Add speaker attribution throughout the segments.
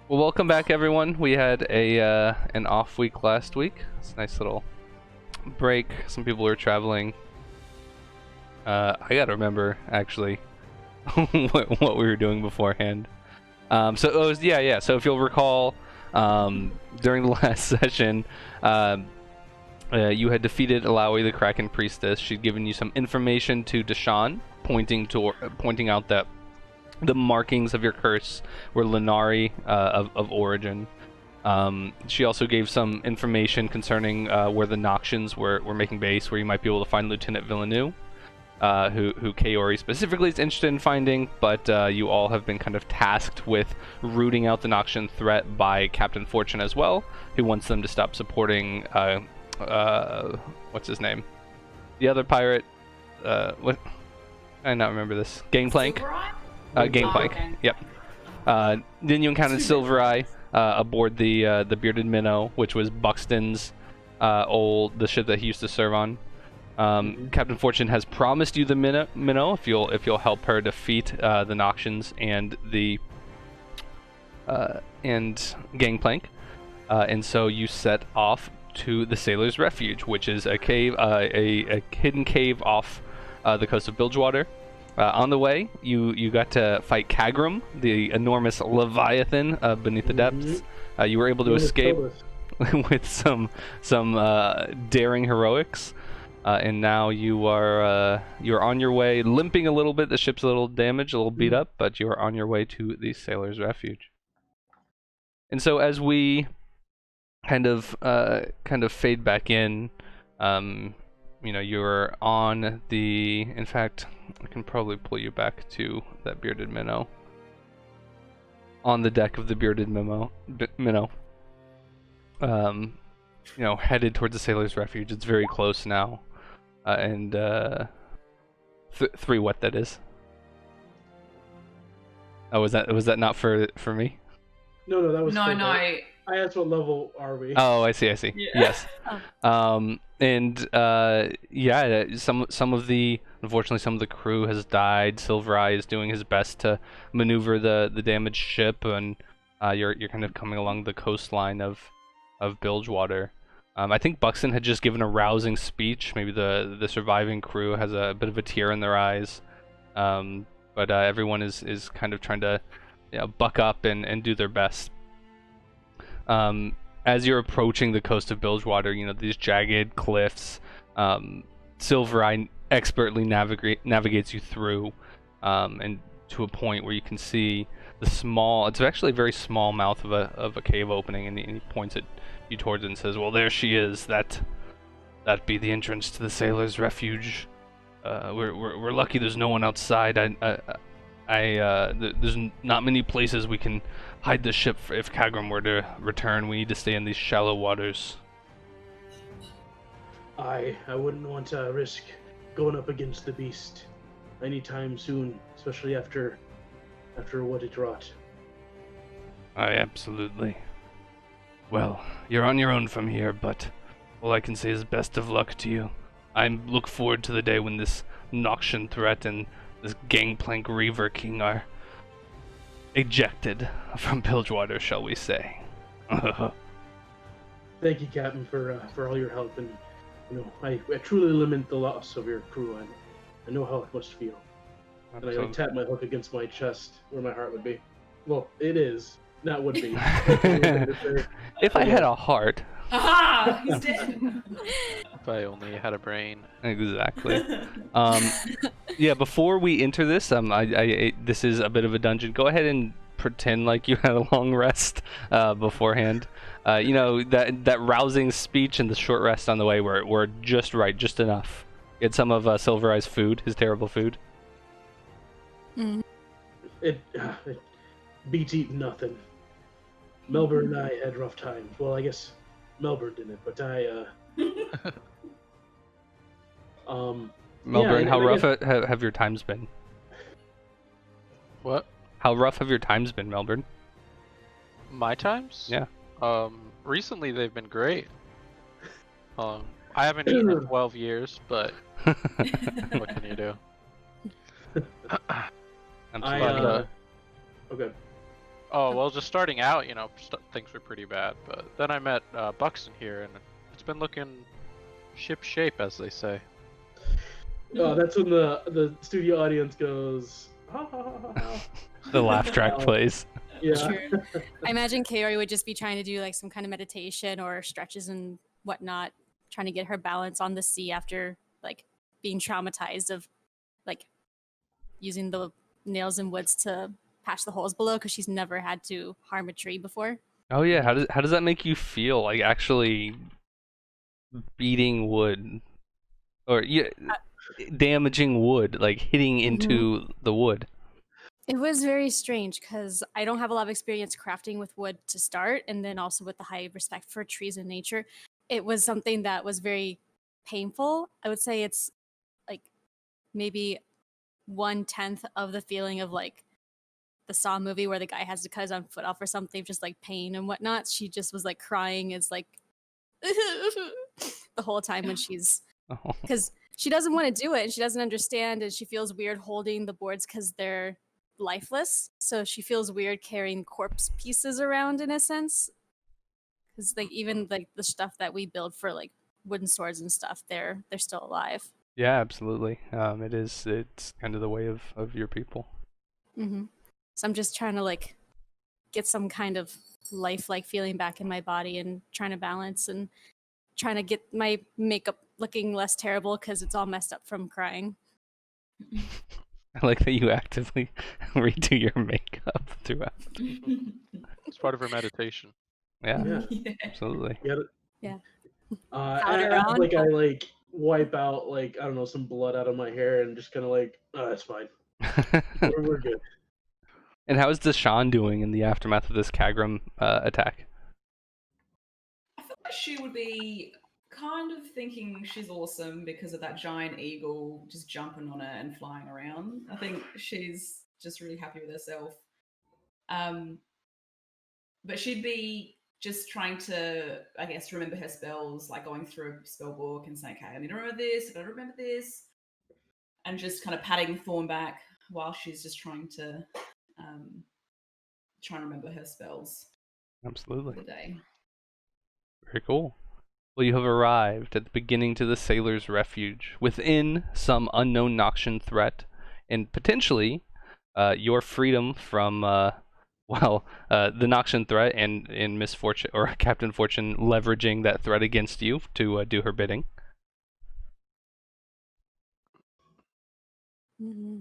Speaker 1: Well, welcome back, everyone. We had an off week last week. It's a nice little break. Some people were traveling. I gotta remember actually what we were doing beforehand. So it was yeah. So if you'll recall, during the last session, you had defeated Alawi, the Kraken Priestess. She'd given you some information to Deshawn, pointing out that the markings of your curse were Lenari of origin. She also gave some information concerning where the Noxians were making base, where you might be able to find Lieutenant Villanue, who Kaori specifically is interested in finding, but you all have been kind of tasked with rooting out the Noxian threat by Captain Fortune as well, who wants them to stop supporting, what's his name? The other pirate, what? I not remember this. Gangplank? Gangplank.
Speaker 2: Okay.
Speaker 1: Yep. Then you encountered Silver Eye aboard the bearded minnow, which was Buxton's the ship that he used to serve on. Captain Fortune has promised you the minnow if you'll help her defeat the Noxians and the and Gangplank, and so you set off to the Sailor's Refuge, which is a cave, a hidden cave off the coast of Bilgewater. On the way, you got to fight Kagrum, the enormous leviathan beneath the depths. You were able to escape with some daring heroics, and now you're on your way, limping a little bit. The ship's a little damaged, a little beat up, but you are on your way to the Sailor's Refuge. And so as we kind of fade back in, you're on the. In fact, I can probably pull you back to that bearded minnow. On the deck of the bearded minnow. Headed towards the Sailor's Refuge. It's very close now, and 3 what that is. Oh, was that not for me?
Speaker 3: No, that was
Speaker 2: No.
Speaker 3: I asked what level are we?
Speaker 1: Oh, I see.
Speaker 2: Yeah.
Speaker 1: Yes. Some of the crew has died. Silver Eye is doing his best to maneuver the damaged ship, and you're kind of coming along the coastline of Bilgewater. I think Buxton had just given a rousing speech. Maybe the surviving crew has a bit of a tear in their eyes, but everyone is kind of trying to buck up and do their best. As you're approaching the coast of Bilgewater, these jagged cliffs, Silver Eye expertly navigates you through, and to a point where you can see it's actually a very small mouth of a cave opening, and he points at you towards it and says, "Well, there she is. That be the entrance to the Sailor's Refuge. We're lucky there's no one outside. There's not many places we can hide the ship if Kagrum were to return. We need to stay in these shallow waters."
Speaker 3: I wouldn't want to risk going up against the beast anytime soon, especially after what it wrought.
Speaker 1: Absolutely. Well, you're on your own from here, but all I can say is best of luck to you. I look forward to the day when this Noxian threat and this Gangplank Reaver King are ejected from Bilgewater, shall we say.
Speaker 3: Thank you, Captain, for all your help, and I truly lament the loss of your crew. I know how it must feel. And I tap my hook against my chest where my heart would be. Well, it is. Not would be.
Speaker 1: If I had a heart.
Speaker 2: Aha! He's dead.
Speaker 4: If I only had a brain.
Speaker 1: Exactly. Before we enter this, this is a bit of a dungeon. Go ahead and pretend like you had a long rest beforehand. That rousing speech and the short rest on the way were just right, just enough. Get some of Silver Eye's food, his terrible food.
Speaker 3: It beats eating nothing. Melbourne and I had rough times. Well, I guess Melbourne didn't, but
Speaker 1: Melbourne, how rough have your times been?
Speaker 4: What?
Speaker 1: How rough have your times been, Melbourne?
Speaker 4: My times?
Speaker 1: Yeah.
Speaker 4: Recently they've been great. I haven't eaten in 12 years, but what can you do?
Speaker 1: I'm sorry.
Speaker 3: okay.
Speaker 4: Oh well, just starting out, things were pretty bad, but then I met Buxton here, and it's been looking ship shape, as they say.
Speaker 3: That's when the studio audience goes, ha ha ha ha ha.
Speaker 1: The laugh track plays.
Speaker 3: Yeah.
Speaker 5: True. I imagine Kaori would just be trying to do like some kind of meditation or stretches and whatnot, trying to get her balance on the sea after like being traumatized of like using the nails and woods to patch the holes below because she's never had to harm a tree before.
Speaker 1: Oh yeah, how does that make you feel? Like actually beating wood, or damaging wood, like hitting into the wood.
Speaker 5: It was very strange because I don't have a lot of experience crafting with wood to start, and then also with the high respect for trees and nature. It was something that was very painful. I would say it's like maybe 1/10 of the feeling of like the Saw movie where the guy has to cut his own foot off or something, just like pain and whatnot. She just was like crying. It's like the whole time when she's
Speaker 1: Oh.
Speaker 5: because she doesn't want to do it and she doesn't understand and she feels weird holding the boards because they're lifeless. So she feels weird carrying corpse pieces around in a sense. Because like even like the stuff that we build for like wooden swords and stuff, they're still alive.
Speaker 1: Yeah, absolutely. It's kind of the way of your people.
Speaker 5: Mm-hmm. So I'm just trying to like get some kind of lifelike feeling back in my body and trying to balance and trying to get my makeup looking less terrible because it's all messed up from crying.
Speaker 1: I like that you actively redo your makeup throughout.
Speaker 4: It's part of her meditation.
Speaker 1: Yeah,
Speaker 3: Yeah.
Speaker 1: absolutely.
Speaker 5: Yeah.
Speaker 3: I
Speaker 5: on.
Speaker 3: like I like wipe out like I don't know some blood out of my hair and just kind of like, oh, it's fine. We're good.
Speaker 1: And how is Deshawn doing in the aftermath of this Kagrum attack?
Speaker 2: I feel like she would be kind of thinking she's awesome because of that giant eagle just jumping on her and flying around. I think she's just really happy with herself. But she'd be just trying to, I guess, remember her spells, like going through a spell book and saying, okay, I need to remember this, I gotta remember this. And just kind of patting Thorn back while she's just trying to remember her spells
Speaker 1: Absolutely.
Speaker 2: for the day.
Speaker 1: Very cool. Well, you have arrived at the beginning to the Sailor's Refuge, within some unknown Noxian threat, and potentially your freedom from, the Noxian threat and Misfortune, or Captain Fortune, leveraging that threat against you to do her bidding.
Speaker 5: Mm-hmm.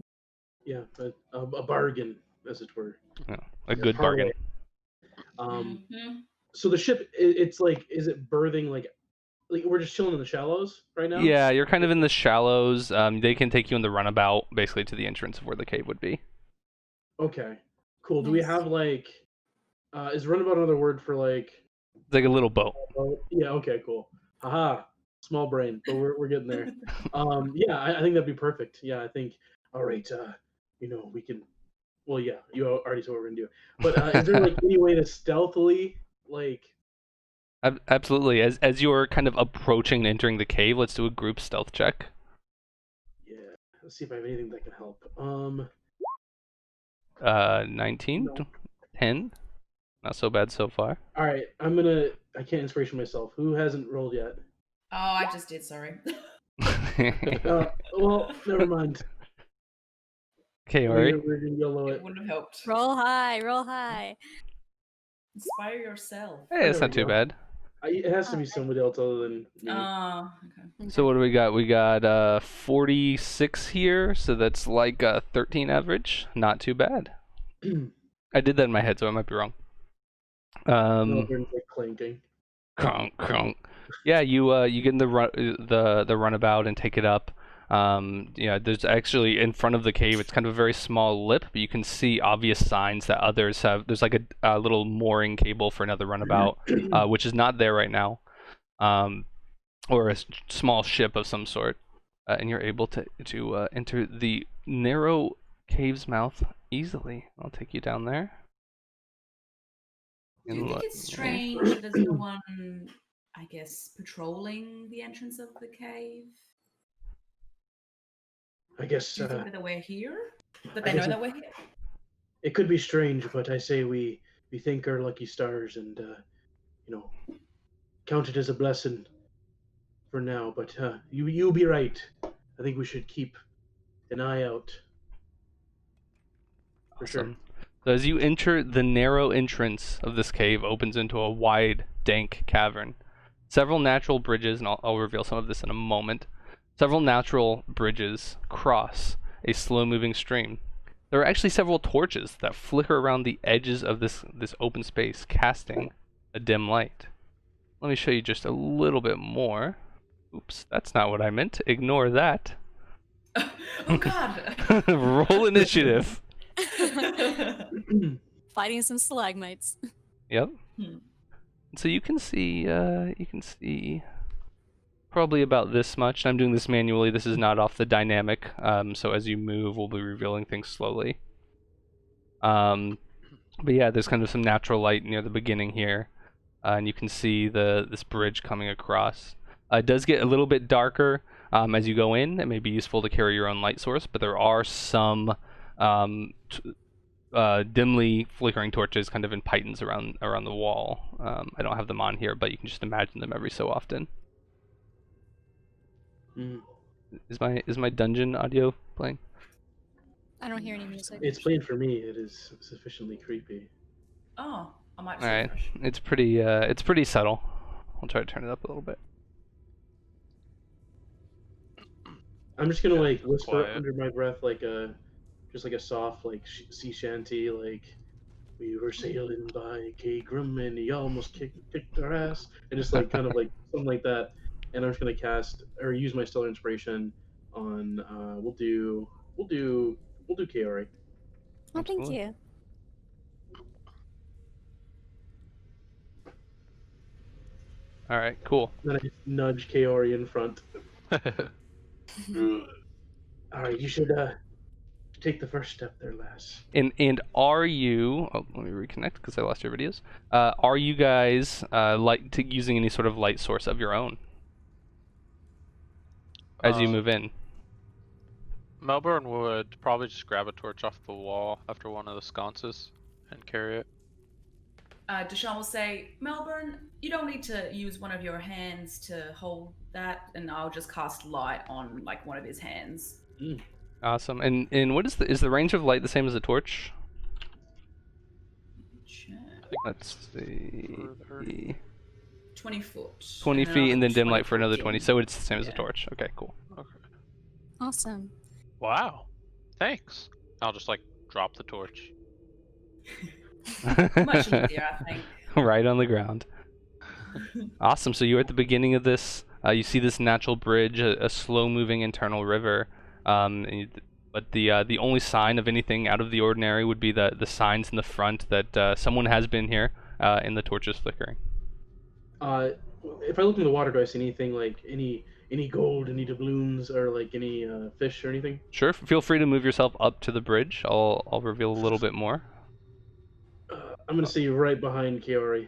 Speaker 3: Yeah, a bargain, as it were.
Speaker 1: Yeah, a good bargain.
Speaker 3: So the ship, it's like, is it berthing like we're just chilling in the shallows right now?
Speaker 1: Yeah, you're kind of in the shallows. They can take you in the runabout, basically to the entrance of where the cave would be.
Speaker 3: Okay, cool. Do we
Speaker 5: Nice.
Speaker 3: have like, is runabout another word for like?
Speaker 1: It's like a little boat.
Speaker 3: Yeah. Okay. Cool. Haha. Small brain, but we're getting there. Yeah, I think that'd be perfect. Yeah, I think. All right. We can. Well, yeah, you already said what we're gonna do. But is there like any way to stealthily like?
Speaker 1: Absolutely. As you're kind of approaching and entering the cave, let's do a group stealth check.
Speaker 3: Yeah. Let's see if I have anything that can help.
Speaker 1: 19,
Speaker 3: No.
Speaker 1: 10. Not so bad so far.
Speaker 3: All right. I can't inspiration myself. Who hasn't rolled yet?
Speaker 2: Oh, I just did, sorry.
Speaker 3: Well, never mind.
Speaker 1: Kaori.
Speaker 3: We're gonna YOLO
Speaker 2: It
Speaker 3: it.
Speaker 2: wouldn't have helped.
Speaker 5: Roll high, roll high.
Speaker 2: Inspire yourself.
Speaker 1: Hey, it's
Speaker 3: There
Speaker 1: not
Speaker 3: we
Speaker 1: too
Speaker 3: go.
Speaker 1: bad.
Speaker 3: It has to be somebody else other than me.
Speaker 2: Oh, okay.
Speaker 1: So what do we got? We got 46 here, so that's like 13 average. Not too bad. I did that in my head, so I might be wrong.
Speaker 3: No, they're like clanking.
Speaker 1: Cronk, cronk. Yeah, you get in the runabout and take it up. There's actually in front of the cave. It's kind of a very small lip, but you can see obvious signs that others have. There's like a little mooring cable for another runabout, which is not there right now, or a small ship of some sort, and you're able to enter the narrow cave's mouth easily. I'll take you down there.
Speaker 2: Do you think it's strange that there's no one, I guess, patrolling the entrance of the cave?
Speaker 3: I guess.
Speaker 2: Do you think that we're here? That
Speaker 3: I
Speaker 2: they know
Speaker 3: guess
Speaker 2: that we're here?
Speaker 3: It could be strange, but I say we thank our lucky stars and count it as a blessing for now. But you'll be right. I think we should keep an eye out for sure.
Speaker 1: Awesome. So as you enter, the narrow entrance of this cave opens into a wide, dank cavern. Several natural bridges, and I'll reveal some of this in a moment. Several natural bridges cross a slow-moving stream. There are actually several torches that flicker around the edges of this open space, casting a dim light. Let me show you just a little bit more. Oops, that's not what I meant. Ignore that.
Speaker 2: Oh God.
Speaker 1: Roll initiative.
Speaker 5: Fighting some stalagmites.
Speaker 1: Yep.
Speaker 2: Hmm.
Speaker 1: So you can see probably about this much. I'm doing this manually. This is not off the dynamic. So as you move, we'll be revealing things slowly. But yeah, there's kind of some natural light near the beginning here, and you can see this bridge coming across. It does get a little bit darker as you go in. It may be useful to carry your own light source, but there are some dimly flickering torches kind of in pythons around the wall. I don't have them on here, but you can just imagine them every so often.
Speaker 3: Mm.
Speaker 1: Is my dungeon audio playing?
Speaker 5: I don't hear any music.
Speaker 3: It's playing for me. It is sufficiently creepy.
Speaker 2: Oh, I might.
Speaker 1: All right, it's pretty subtle. I'll try to turn it up a little bit.
Speaker 3: I'm just gonna like whisper
Speaker 4: quiet.
Speaker 3: under my breath, like just like a soft like sea shanty, like we were sailing by Kagrum and he almost kicked our ass, and just like kind of like something like that. And I'm just gonna cast or use my stellar inspiration on. We'll do Kaori.
Speaker 5: Oh, thank
Speaker 1: Absolutely.
Speaker 5: you.
Speaker 1: All right, cool.
Speaker 3: Then I just nudge Kaori in front. All right, you should take the first step there, lass.
Speaker 1: And are you? Oh, let me reconnect because I lost your videos. Are you guys using any sort of light source of your own as you move in?
Speaker 4: Melbourne would probably just grab a torch off the wall after one of the sconces and carry it.
Speaker 2: Deshaun will say, Melbourne, you don't need to use one of your hands to hold that, and I'll just cast light on like one of his hands.
Speaker 1: Awesome. And what is the range of light the same as a torch?
Speaker 2: Check.
Speaker 1: Let's see.
Speaker 2: 20 foot.
Speaker 1: 20 feet and then dim light for
Speaker 2: 20
Speaker 1: another
Speaker 2: foot
Speaker 1: 20.
Speaker 2: in.
Speaker 1: So it's the same as a
Speaker 2: Yeah.
Speaker 1: torch. Okay, cool.
Speaker 4: Okay.
Speaker 5: Awesome.
Speaker 4: Wow. Thanks. I'll just like drop the torch.
Speaker 2: Much easier, I think.
Speaker 1: Right on the ground. Awesome. So you're at the beginning of this. You see this natural bridge, a slow-moving internal river. But the only sign of anything out of the ordinary would be the signs in the front that someone has been here, and the torches flickering.
Speaker 3: If I look in the water, do I see anything like any gold, any doubloons, or like any fish or anything?
Speaker 1: Sure. Feel free to move yourself up to the bridge. I'll reveal a little bit more.
Speaker 3: I'm gonna see right behind Kaori,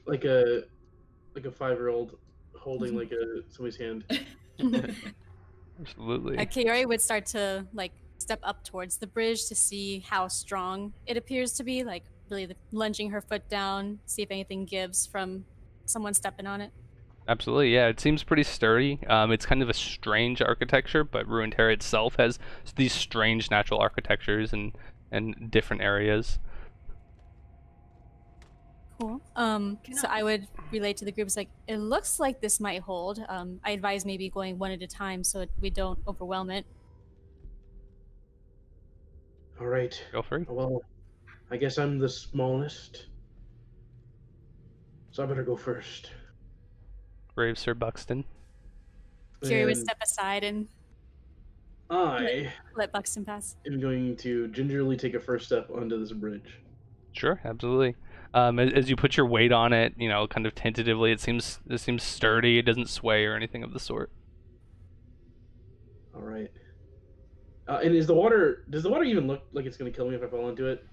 Speaker 3: like a 5-year-old holding like somebody's hand.
Speaker 1: Absolutely.
Speaker 5: Kaori would start to like step up towards the bridge to see how strong it appears to be, like really lunging her foot down, see if anything gives from someone stepping on it.
Speaker 1: Absolutely, yeah. It seems pretty sturdy. It's kind of a strange architecture, but Ruined Terra itself has these strange natural architectures and different areas.
Speaker 5: Cool. So I would relate to the group. It's like, it looks like this might hold. I advise maybe going one at a time so we don't overwhelm it.
Speaker 3: All right.
Speaker 1: Go for it.
Speaker 3: Well, I guess I'm the smallest, so I better go first.
Speaker 1: Brave Sir Buxton.
Speaker 5: Kaori would
Speaker 3: And
Speaker 5: step aside and
Speaker 3: I
Speaker 5: let Buxton pass.
Speaker 3: am going to gingerly take a first step onto this bridge.
Speaker 1: Sure, absolutely. As you put your weight on it, kind of tentatively, it seems sturdy. It doesn't sway or anything of the sort.
Speaker 3: All right. And does the water even look like it's going to kill me if I fall into it?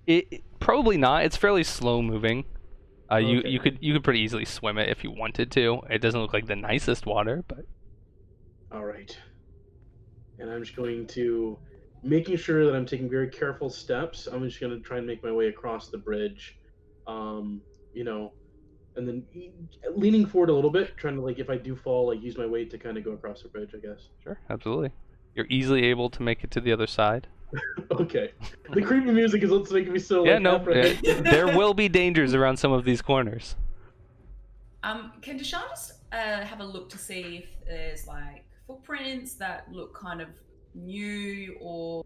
Speaker 1: It probably not. It's fairly slow moving. You
Speaker 3: Okay.
Speaker 1: you could pretty easily swim it if you wanted to. It doesn't look like the nicest water, but
Speaker 3: All right. And I'm just going to making sure that I'm taking very careful steps. I'm just gonna try and make my way across the bridge, you know, and then leaning forward a little bit, trying to like if I do fall, like use my weight to kind of go across the bridge, I guess.
Speaker 1: Sure, absolutely. You're easily able to make it to the other side.
Speaker 3: Okay. The creepy music is what's making me so
Speaker 1: Yeah,
Speaker 3: like
Speaker 1: no,
Speaker 3: apprehensive.
Speaker 1: there will be dangers around some of these corners.
Speaker 2: Can Deshaun just have a look to see if there's like footprints that look kind of new, or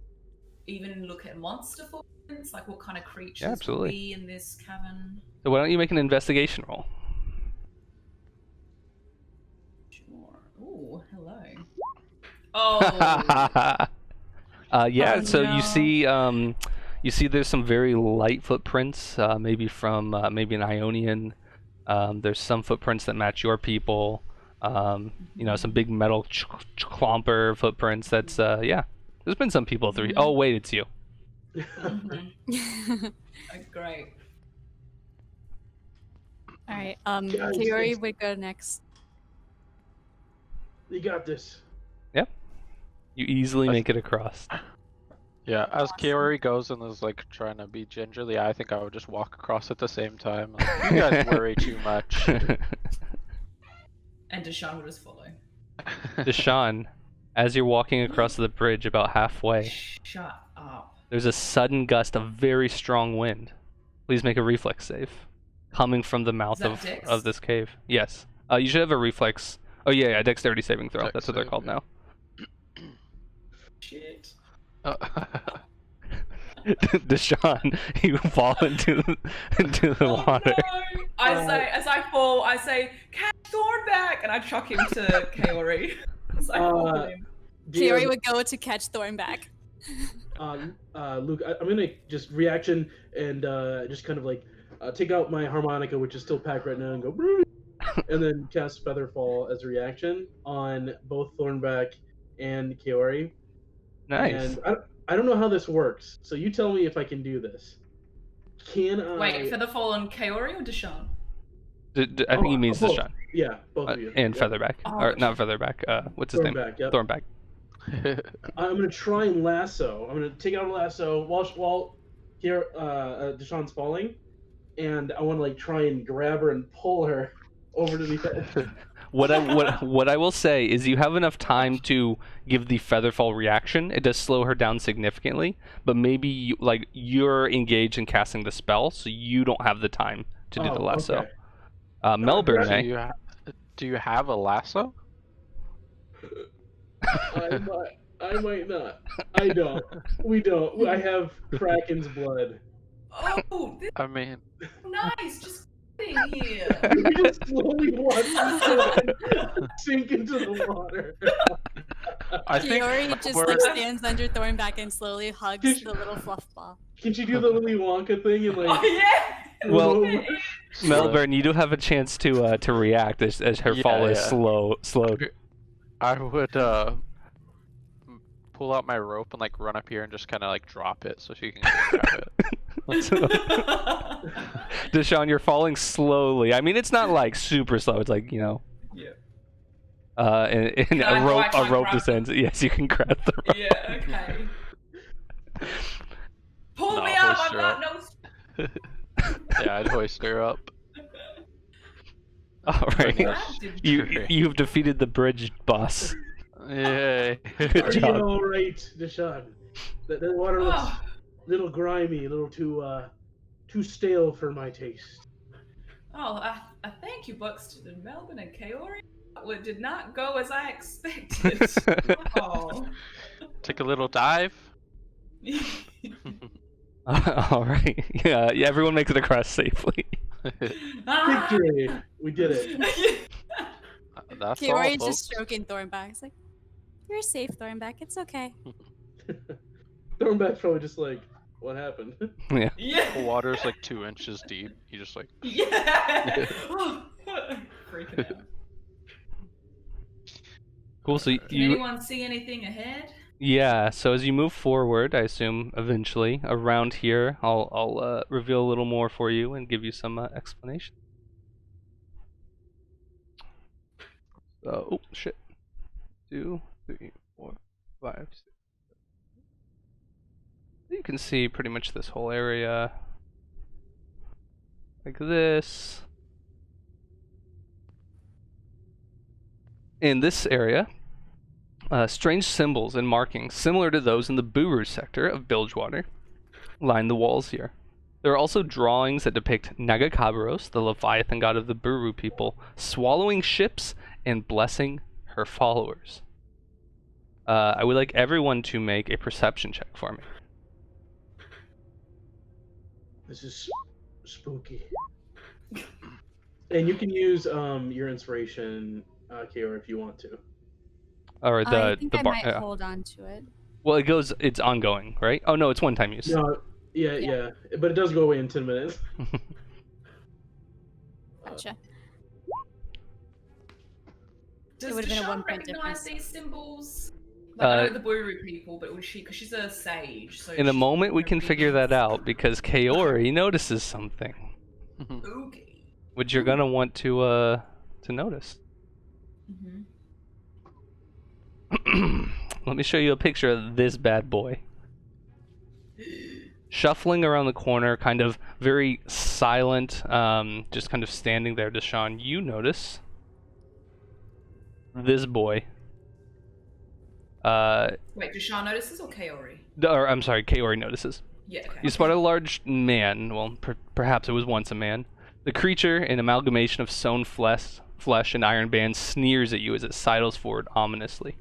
Speaker 2: even look at monster footprints, like what kind of creatures would
Speaker 1: absolutely.
Speaker 2: be in this cavern?
Speaker 1: So why don't you make an investigation roll?
Speaker 2: Sure. Ooh, hello. Oh.
Speaker 1: Yeah.
Speaker 2: Oh,
Speaker 1: So
Speaker 2: no.
Speaker 1: you see, there's some very light footprints, maybe from maybe an Ionian. There's some footprints that match your people. You know, some big metal clomper footprints. That's yeah. There's been some people through. Oh wait, it's you.
Speaker 2: Mhm. Oh, great.
Speaker 5: All right.
Speaker 3: Guys,
Speaker 5: Kiori
Speaker 3: thanks.
Speaker 5: would go next.
Speaker 3: You got this.
Speaker 1: Yep. You easily make it across.
Speaker 4: Yeah, as
Speaker 2: Awesome.
Speaker 4: Kiori goes and is like trying to be gingerly, I think I would just walk across at the same time. Like, you guys worry too much.
Speaker 2: And Deshaun will just follow.
Speaker 1: Deshaun, as you're walking across the bridge about halfway,
Speaker 2: Shut up.
Speaker 1: there's a sudden gust of very strong wind. Please make a reflex save. Coming from the mouth
Speaker 2: that Dex?
Speaker 1: of this cave. Yes. You should have a reflex. Oh yeah, dexterity saving throw.
Speaker 4: Dex
Speaker 1: That's what they're
Speaker 4: save,
Speaker 1: called
Speaker 4: yeah.
Speaker 1: now.
Speaker 2: Shit.
Speaker 1: Deshaun, you fall into the
Speaker 2: Oh,
Speaker 1: water.
Speaker 2: no. As I fall, I say, catch Thornback, and I chuck him to Kaori. As I fall with him.
Speaker 5: Kiori
Speaker 3: DM,
Speaker 5: would go to catch Thornback.
Speaker 3: Luke, I'm gonna just reaction and just kind of like take out my harmonica, which is still packed right now, and go, "Brrr," and then cast Featherfall as a reaction on both Thornback and Kaori.
Speaker 1: Nice.
Speaker 3: And I don't know how this works, so you tell me if I can do this. Can I?
Speaker 2: Wait, for the fallen Kaori or Deshaun?
Speaker 1: I think he means
Speaker 3: both.
Speaker 1: Deshaun.
Speaker 3: Yeah, both of you.
Speaker 1: And
Speaker 3: Yep.
Speaker 1: Featherback.
Speaker 2: Oh,
Speaker 1: Or not Featherback. What's his name?
Speaker 3: Thornback, yep.
Speaker 1: Thornback.
Speaker 3: I'm gonna try and lasso. I'm gonna take out a lasso while here Deshaun's falling, and I want to like try and grab her and pull her over to the edge.
Speaker 1: What I will say is you have enough time to give the Featherfall reaction. It does slow her down significantly, but maybe you're engaged in casting the spell, so you don't have the time to do the lasso.
Speaker 3: Okay.
Speaker 1: Melbourne,
Speaker 3: Do
Speaker 1: eh?
Speaker 4: Do you have a lasso?
Speaker 3: I might not. I don't. We don't. I have Kraken's blood.
Speaker 2: Oh, this
Speaker 4: I mean,
Speaker 2: is nice. Just sitting here.
Speaker 3: We just slowly watch the sink into the water.
Speaker 4: I think
Speaker 5: Kiori just
Speaker 4: we're-
Speaker 5: like stands under Thornback and slowly hugs the little fluff ball.
Speaker 3: Can she do the Willy Wonka thing and like?
Speaker 2: Oh yeah.
Speaker 1: Well,
Speaker 3: Whoa.
Speaker 1: Melbourne, you do have a chance to react as her
Speaker 4: Yeah,
Speaker 1: fall is
Speaker 4: yeah.
Speaker 1: slowed.
Speaker 4: I would pull out my rope and like run up here and just kind of like drop it so she can go grab it.
Speaker 1: Deshaun, you're falling slowly. I mean, it's not like super slow. It's like, you know.
Speaker 2: Yeah.
Speaker 1: And
Speaker 2: Can I
Speaker 1: a
Speaker 2: go
Speaker 1: rope
Speaker 2: back and
Speaker 1: a rope
Speaker 2: grab
Speaker 1: descends. Yes, you can grab the rope.
Speaker 2: Yeah. Okay. Pull
Speaker 4: No,
Speaker 2: me up.
Speaker 4: hoist
Speaker 2: I've
Speaker 4: her
Speaker 2: got
Speaker 4: up.
Speaker 2: no.
Speaker 4: Yeah, I'd hoist her up.
Speaker 1: All right.
Speaker 2: Grabbed him.
Speaker 1: You've defeated the bridge boss.
Speaker 4: Yay.
Speaker 1: Good
Speaker 3: Are you
Speaker 1: job.
Speaker 3: all right, Deshaun? That water looks
Speaker 2: Oh,
Speaker 3: a little grimy, a little too stale for my taste.
Speaker 2: I thank you, Buxton and Melbourne and Kaori. It did not go as I expected. Oh.
Speaker 4: Take a little dive.
Speaker 1: All right. Yeah, everyone makes it across safely.
Speaker 2: Ah.
Speaker 3: Victory! We did it.
Speaker 4: That's all,
Speaker 5: Kiori
Speaker 4: folks.
Speaker 5: just stroking Thornback. It's like, you're safe, Thornback. It's okay.
Speaker 3: Thornback's probably just like, what happened?
Speaker 1: Yeah.
Speaker 4: The
Speaker 2: Yeah.
Speaker 4: water's like 2 inches deep. You just like.
Speaker 2: Yeah. Freaking out.
Speaker 1: Cool. So
Speaker 2: Can anyone see anything ahead?
Speaker 1: yeah. So as you move forward, I assume eventually around here, I'll reveal a little more for you and give you some explanation. Oh shit. 2, 3, 4, 5, 6. You can see pretty much this whole area like this. In this area, strange symbols and markings similar to those in the Buru sector of Bilgewater line the walls here. There are also drawings that depict Nagakabros, the Leviathan god of the Buru people, swallowing ships and blessing her followers. I would like everyone to make a perception check for me.
Speaker 3: This is spooky. And you can use your inspiration, Kiora, if you want to.
Speaker 1: Or
Speaker 5: I think
Speaker 1: the
Speaker 5: I
Speaker 1: bar.
Speaker 5: might hold on to it.
Speaker 1: Well, it's ongoing, right? Oh no, it's one-time use.
Speaker 3: No, yeah, but it does go away in 10 minutes.
Speaker 5: Gotcha.
Speaker 2: Does
Speaker 5: would've been a
Speaker 2: Deshawn
Speaker 5: 1 point
Speaker 2: recognize
Speaker 5: difference.
Speaker 2: these symbols? Like, I know the Buru people, but was she? Because she's a sage. So
Speaker 1: In a
Speaker 2: she
Speaker 1: moment, we can figure that
Speaker 2: recognize-
Speaker 1: out because Kaori notices something,
Speaker 2: Okay.
Speaker 1: which you're gonna want to notice. Let me show you a picture of this bad boy. Shuffling around the corner, kind of very silent, just kind of standing there, Deshawn, you notice this boy.
Speaker 2: Wait, Deshawn notices or Kaori?
Speaker 1: Or I'm sorry, Kaori notices.
Speaker 2: Yeah. Okay.
Speaker 1: You spot a large man, well, perhaps it was once a man. The creature, an amalgamation of sewn flesh and iron bands, sneers at you as it sidles forward ominously.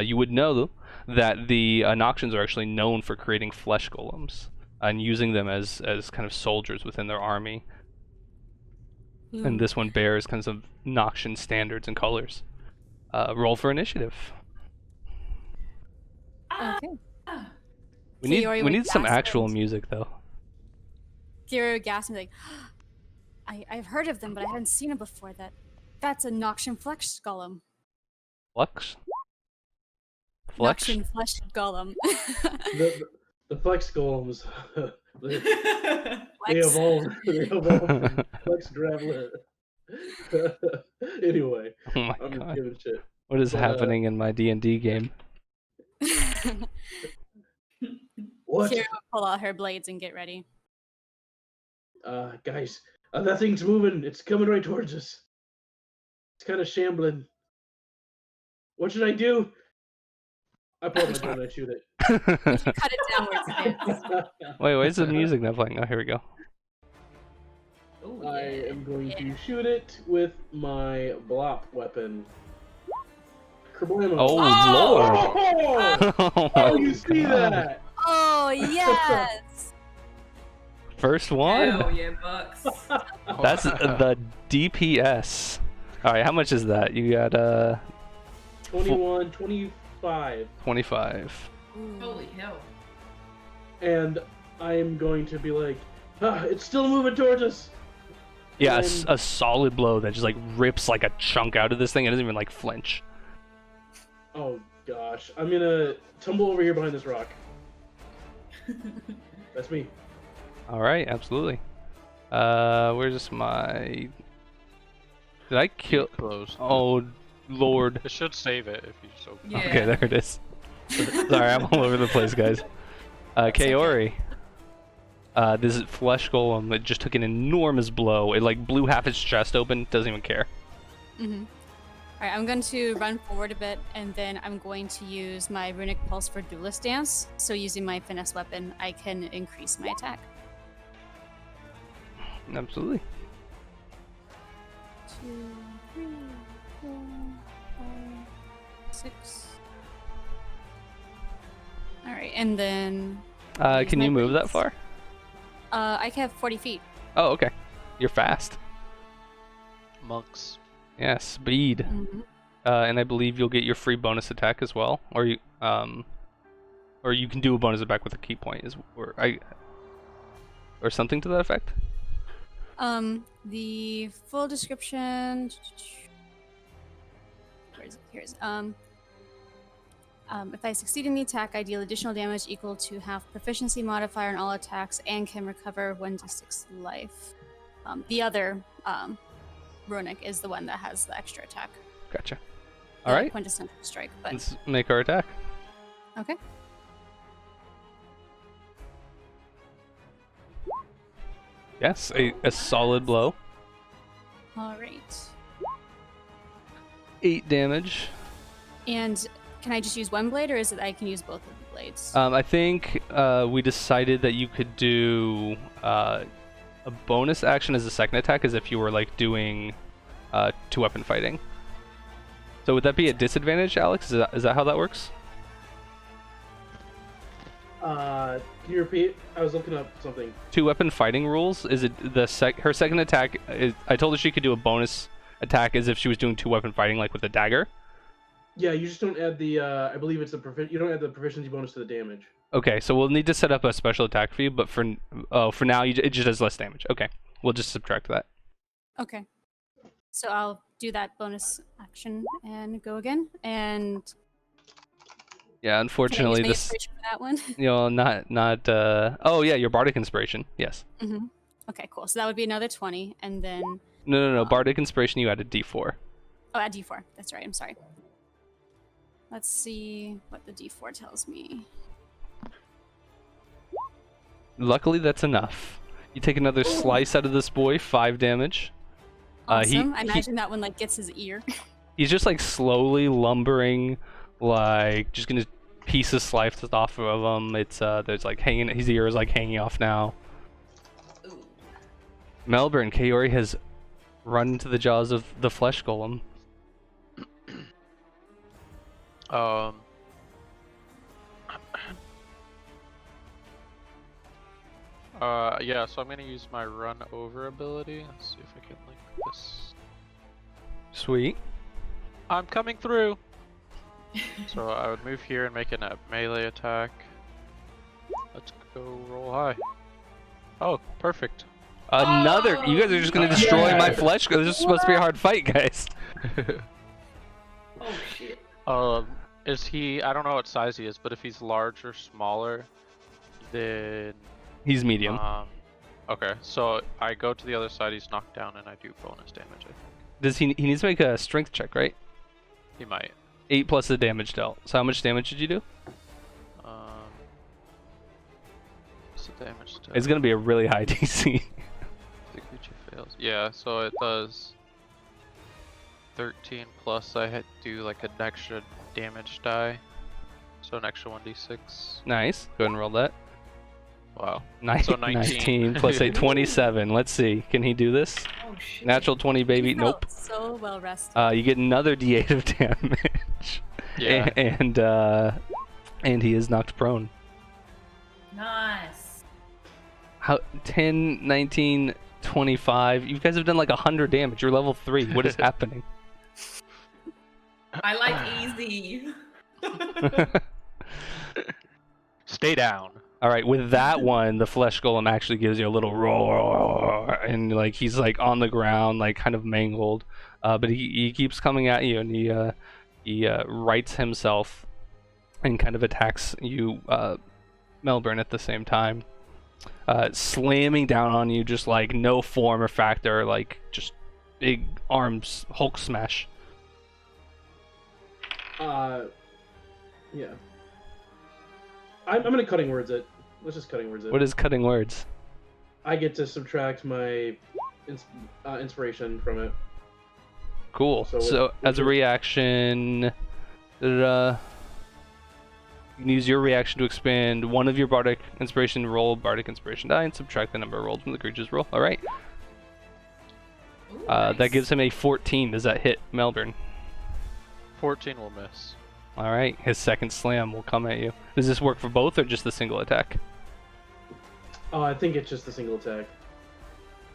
Speaker 1: You would know that the Noxians are actually known for creating flesh golems and using them as kind of soldiers within their army. And this one bears kinds of Noxian standards and colors. Roll for initiative.
Speaker 5: Okay.
Speaker 1: We
Speaker 5: Kiori
Speaker 1: need
Speaker 5: would
Speaker 1: some
Speaker 5: gasp
Speaker 1: actual
Speaker 5: and-
Speaker 1: music though.
Speaker 5: Kiori gasped and like, I've heard of them, but I hadn't seen them before. That's a Noxian flesh golem.
Speaker 1: Flex? Flex?
Speaker 5: Noxian flesh golem.
Speaker 3: The Flex Golems, they
Speaker 5: Flex.
Speaker 3: evolved from Flex Graveler. Anyway,
Speaker 1: Oh my
Speaker 3: I'm just
Speaker 1: god.
Speaker 3: giving shit.
Speaker 1: What is
Speaker 3: But,
Speaker 1: happening in my D&D game?
Speaker 3: What?
Speaker 5: Kira will pull out her blades and get ready.
Speaker 3: Guys, that thing's moving. It's coming right towards us. It's kind of shambling. What should I do? I pull my gun and I shoot it.
Speaker 5: Cut it downwards. Vance.
Speaker 1: Wait, why is the music not playing? Oh, here we go.
Speaker 2: Ooh,
Speaker 3: I
Speaker 2: yeah.
Speaker 3: am going to shoot it with my blop weapon. Kerblamo.
Speaker 1: Oh, lord!
Speaker 3: Oh,
Speaker 1: Oh,
Speaker 3: you see
Speaker 1: God.
Speaker 3: that?
Speaker 5: Oh yes!
Speaker 1: First one?
Speaker 2: Hell yeah, Bucks.
Speaker 1: That's the DPS. Alright, how much is that? You got
Speaker 3: 21, 25.
Speaker 1: 25.
Speaker 2: Holy hell.
Speaker 3: And I am going to be like, it's still moving towards us.
Speaker 1: Yeah,
Speaker 3: And-
Speaker 1: a solid blow that just like rips like a chunk out of this thing. It doesn't even like flinch.
Speaker 3: Oh gosh, I'm gonna tumble over here behind this rock. That's me.
Speaker 1: Alright, absolutely. Where's my... Did I kill...
Speaker 4: Close.
Speaker 1: Oh, lord.
Speaker 4: It should save it if you so.
Speaker 2: Yeah.
Speaker 1: Okay, there it is. Sorry, I'm all over the place, guys. Kaori. This flesh golem, it just took an enormous blow. It like blew half its chest open, doesn't even care.
Speaker 5: Alright, I'm going to run forward a bit, and then I'm going to use my runic pulse for duelist dance. So using my finesse weapon, I can increase my attack.
Speaker 1: Absolutely.
Speaker 5: 2, 3, 4, 5, 6. Alright, and then use
Speaker 1: Can
Speaker 5: my
Speaker 1: you move that
Speaker 5: boots.
Speaker 1: far?
Speaker 5: I can have 40 feet.
Speaker 1: Oh, okay. You're fast.
Speaker 4: Monks.
Speaker 1: Yeah, speed. And I believe you'll get your free bonus attack as well, or you can do a bonus attack with a key point, or something to that effect.
Speaker 5: The full description. Here's if I succeed in the attack, I deal additional damage equal to half proficiency modifier on all attacks and can recover 1d6 life. The other runic is the one that has the extra attack.
Speaker 1: Gotcha.
Speaker 5: The
Speaker 1: All right,
Speaker 5: quintessential strike, but
Speaker 1: let's make our attack.
Speaker 5: okay.
Speaker 1: Yes, a solid blow.
Speaker 5: All right.
Speaker 1: 8 damage.
Speaker 5: And can I just use one blade, or is it I can use both of the blades?
Speaker 1: I think we decided that you could do a bonus action as a second attack, as if you were like doing 2-weapon fighting. So would that be a disadvantage, Alex? Is that how that works?
Speaker 3: Can you repeat? I was looking up something.
Speaker 1: 2-weapon fighting rules. Is it her second attack? I told her she could do a bonus attack as if she was doing 2-weapon fighting, like with a dagger.
Speaker 3: Yeah, you just don't add the. I believe it's the you don't add the proficiency bonus to the damage.
Speaker 1: Okay, so we'll need to set up a special attack for you, but for now, it just does less damage. Okay, we'll just subtract that.
Speaker 5: Okay. So I'll do that bonus action and go again. And
Speaker 1: Yeah, unfortunately,
Speaker 5: can I use my
Speaker 1: this.
Speaker 5: inspiration for that one?
Speaker 1: Not. Oh yeah, your bardic inspiration. Yes.
Speaker 5: Mm-hmm. Okay, cool. So that would be another 20, and then
Speaker 1: No. Bardic inspiration. You added D4.
Speaker 5: oh, add D4. That's right. I'm sorry. Let's see what the D4 tells me.
Speaker 1: Luckily, that's enough. You take another slice out of this boy. 5 damage.
Speaker 5: Awesome. I imagine that one like gets his ear.
Speaker 1: He's just like slowly lumbering, like just gonna pieces sliced off of him. It's there's like hanging. His ear is like hanging off now. Melbourne, Kaori has run into the jaws of the flesh golem.
Speaker 4: Yeah, so I'm gonna use my run over ability. Let's see if I can link this.
Speaker 1: Sweet.
Speaker 4: I'm coming through! So I would move here and make a melee attack. Let's go roll high. Oh, perfect.
Speaker 1: Another. You guys are just gonna destroy my flesh. This is supposed to be a hard fight, guys.
Speaker 2: Oh shit.
Speaker 4: Is he? I don't know what size he is, but if he's large or smaller, then
Speaker 1: He's medium.
Speaker 4: Okay, so I go to the other side. He's knocked down, and I do bonus damage. I think
Speaker 1: Does he? He needs to make a strength check, right?
Speaker 4: he might.
Speaker 1: 8 plus the damage dealt. So how much damage did you do?
Speaker 4: What's the damage to?
Speaker 1: It's gonna be a really high DC.
Speaker 4: The creature fails. Yeah, so it does 13 plus I had to do like an extra damage die. So an extra 1d6.
Speaker 1: Nice. Go ahead and roll that.
Speaker 4: Wow.
Speaker 1: Nice.
Speaker 4: So 19.
Speaker 1: Plus a 27. Let's see. Can he do this?
Speaker 2: Oh shit.
Speaker 1: Natural 20, baby.
Speaker 5: You felt
Speaker 1: Nope.
Speaker 5: So well rested.
Speaker 1: You get another D8 of damage.
Speaker 4: Yeah.
Speaker 1: And he is knocked prone.
Speaker 2: Nice.
Speaker 1: How 10, 19, 25. You guys have done like 100 damage. You're level 3. What is happening?
Speaker 2: I like easy.
Speaker 4: Stay down.
Speaker 1: All right, with that one, the flesh golem actually gives you a little roar, and like he's like on the ground, like kind of mangled, but he keeps coming at you, and he rights himself and kind of attacks you, Melbourne, at the same time, slamming down on you, just like no form or factor, like just big arms, Hulk smash.
Speaker 3: Yeah. I'm gonna cutting words it. Let's just cutting words it.
Speaker 1: What is cutting words?
Speaker 3: I get to subtract my inspiration from it.
Speaker 1: Cool. So as a reaction, you can use your reaction to expend one of your bardic inspiration, roll bardic inspiration die, and subtract the number rolled from the creature's roll. All right.
Speaker 2: Ooh,
Speaker 1: That
Speaker 2: nice.
Speaker 1: gives him a 14. Does that hit, Melbourne?
Speaker 4: 14 will miss.
Speaker 1: All right. His second slam will come at you. Does this work for both or just the single attack?
Speaker 3: I think it's just a single attack.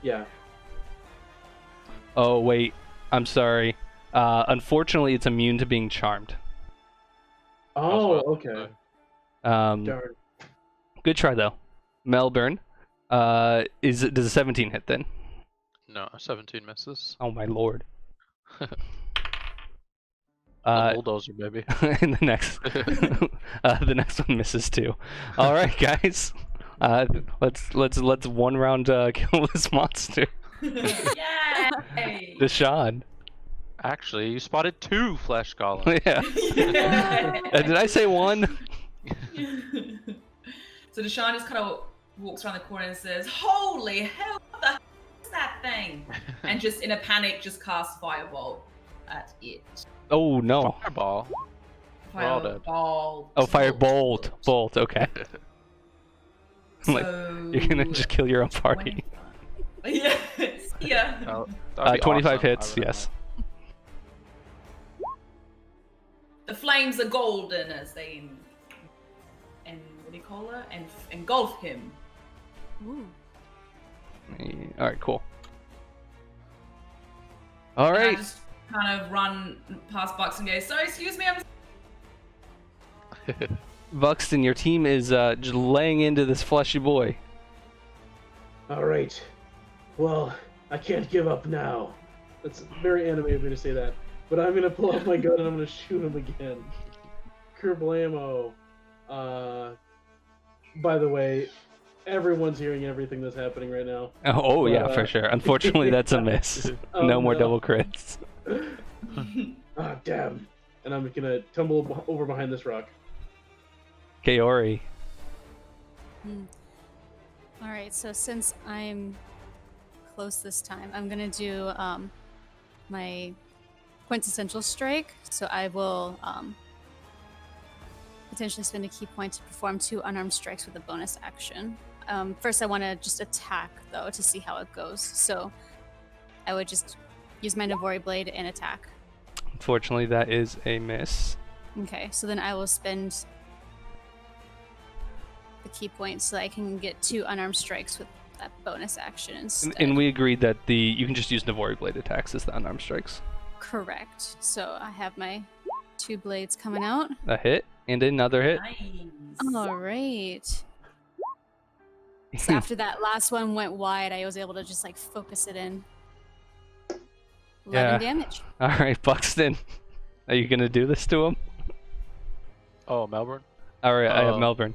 Speaker 3: Yeah.
Speaker 1: Oh wait, I'm sorry. Unfortunately, it's immune to being charmed.
Speaker 3: Oh, okay. Darn.
Speaker 1: Good try though. Melbourne. Does a 17 hit then?
Speaker 4: No, 17 misses.
Speaker 1: Oh my lord.
Speaker 4: The bulldozer, baby.
Speaker 1: And the next one misses too. All right, guys. Let's one round kill this monster.
Speaker 2: Yay!
Speaker 1: Deshaun.
Speaker 4: Actually, you spotted 2 flesh golems.
Speaker 1: Yeah. Did I say one?
Speaker 2: So Deshaun just kind of walks around the corner and says, "Holy hell, that thing? And just in a panic, just cast Firebolt at it.
Speaker 1: Oh no.
Speaker 4: Fireball. We're all dead.
Speaker 2: Fireball.
Speaker 1: Oh, firebolt. Bolt. Okay. Like,
Speaker 2: So...
Speaker 1: you're gonna just kill your own party.
Speaker 2: Yes. Yeah.
Speaker 4: Oh, that'd be
Speaker 1: 25
Speaker 4: awesome.
Speaker 1: hits.
Speaker 4: I really
Speaker 1: Yes.
Speaker 2: The flames are golden as they and what do you call it? And engulf him.
Speaker 5: Ooh.
Speaker 1: All right. Cool. All
Speaker 2: And I
Speaker 1: right.
Speaker 2: just kind of run past Bucks and go, sorry, excuse me, I'm
Speaker 1: Buxton, your team is just laying into this fleshy boy.
Speaker 3: All right. Well, I can't give up now. That's very anime of me to say that. But I'm gonna pull out my gun and I'm gonna shoot him again. Kerblamo. By the way, everyone's hearing everything that's happening right now.
Speaker 1: Oh yeah, for sure. Unfortunately, that's a miss.
Speaker 3: Oh,
Speaker 1: no more
Speaker 3: no.
Speaker 1: double crits.
Speaker 3: Ah, damn. And I'm gonna tumble over behind this rock.
Speaker 1: Kaori.
Speaker 5: All right, so since I'm close this time, I'm gonna do my quintessential strike. So I will potentially spend a key point to perform 2 unarmed strikes with a bonus action. First, I want to just attack though to see how it goes. So I would just use my Navori blade and attack.
Speaker 1: Unfortunately, that is a miss.
Speaker 5: Okay, so then I will spend the key point so that I can get 2 unarmed strikes with that bonus action instead.
Speaker 1: And we agreed that you can just use Navori blade attacks as the unarmed strikes.
Speaker 5: Correct. So I have my 2 blades coming out.
Speaker 1: A hit and another hit.
Speaker 2: nice.
Speaker 5: All right. So after that last one went wide, I was able to just like focus it in. 11
Speaker 1: Yeah.
Speaker 5: damage.
Speaker 1: All right, Buxton. Are you gonna do this to him?
Speaker 4: Oh, Melbourne?
Speaker 1: All right, I have Melbourne.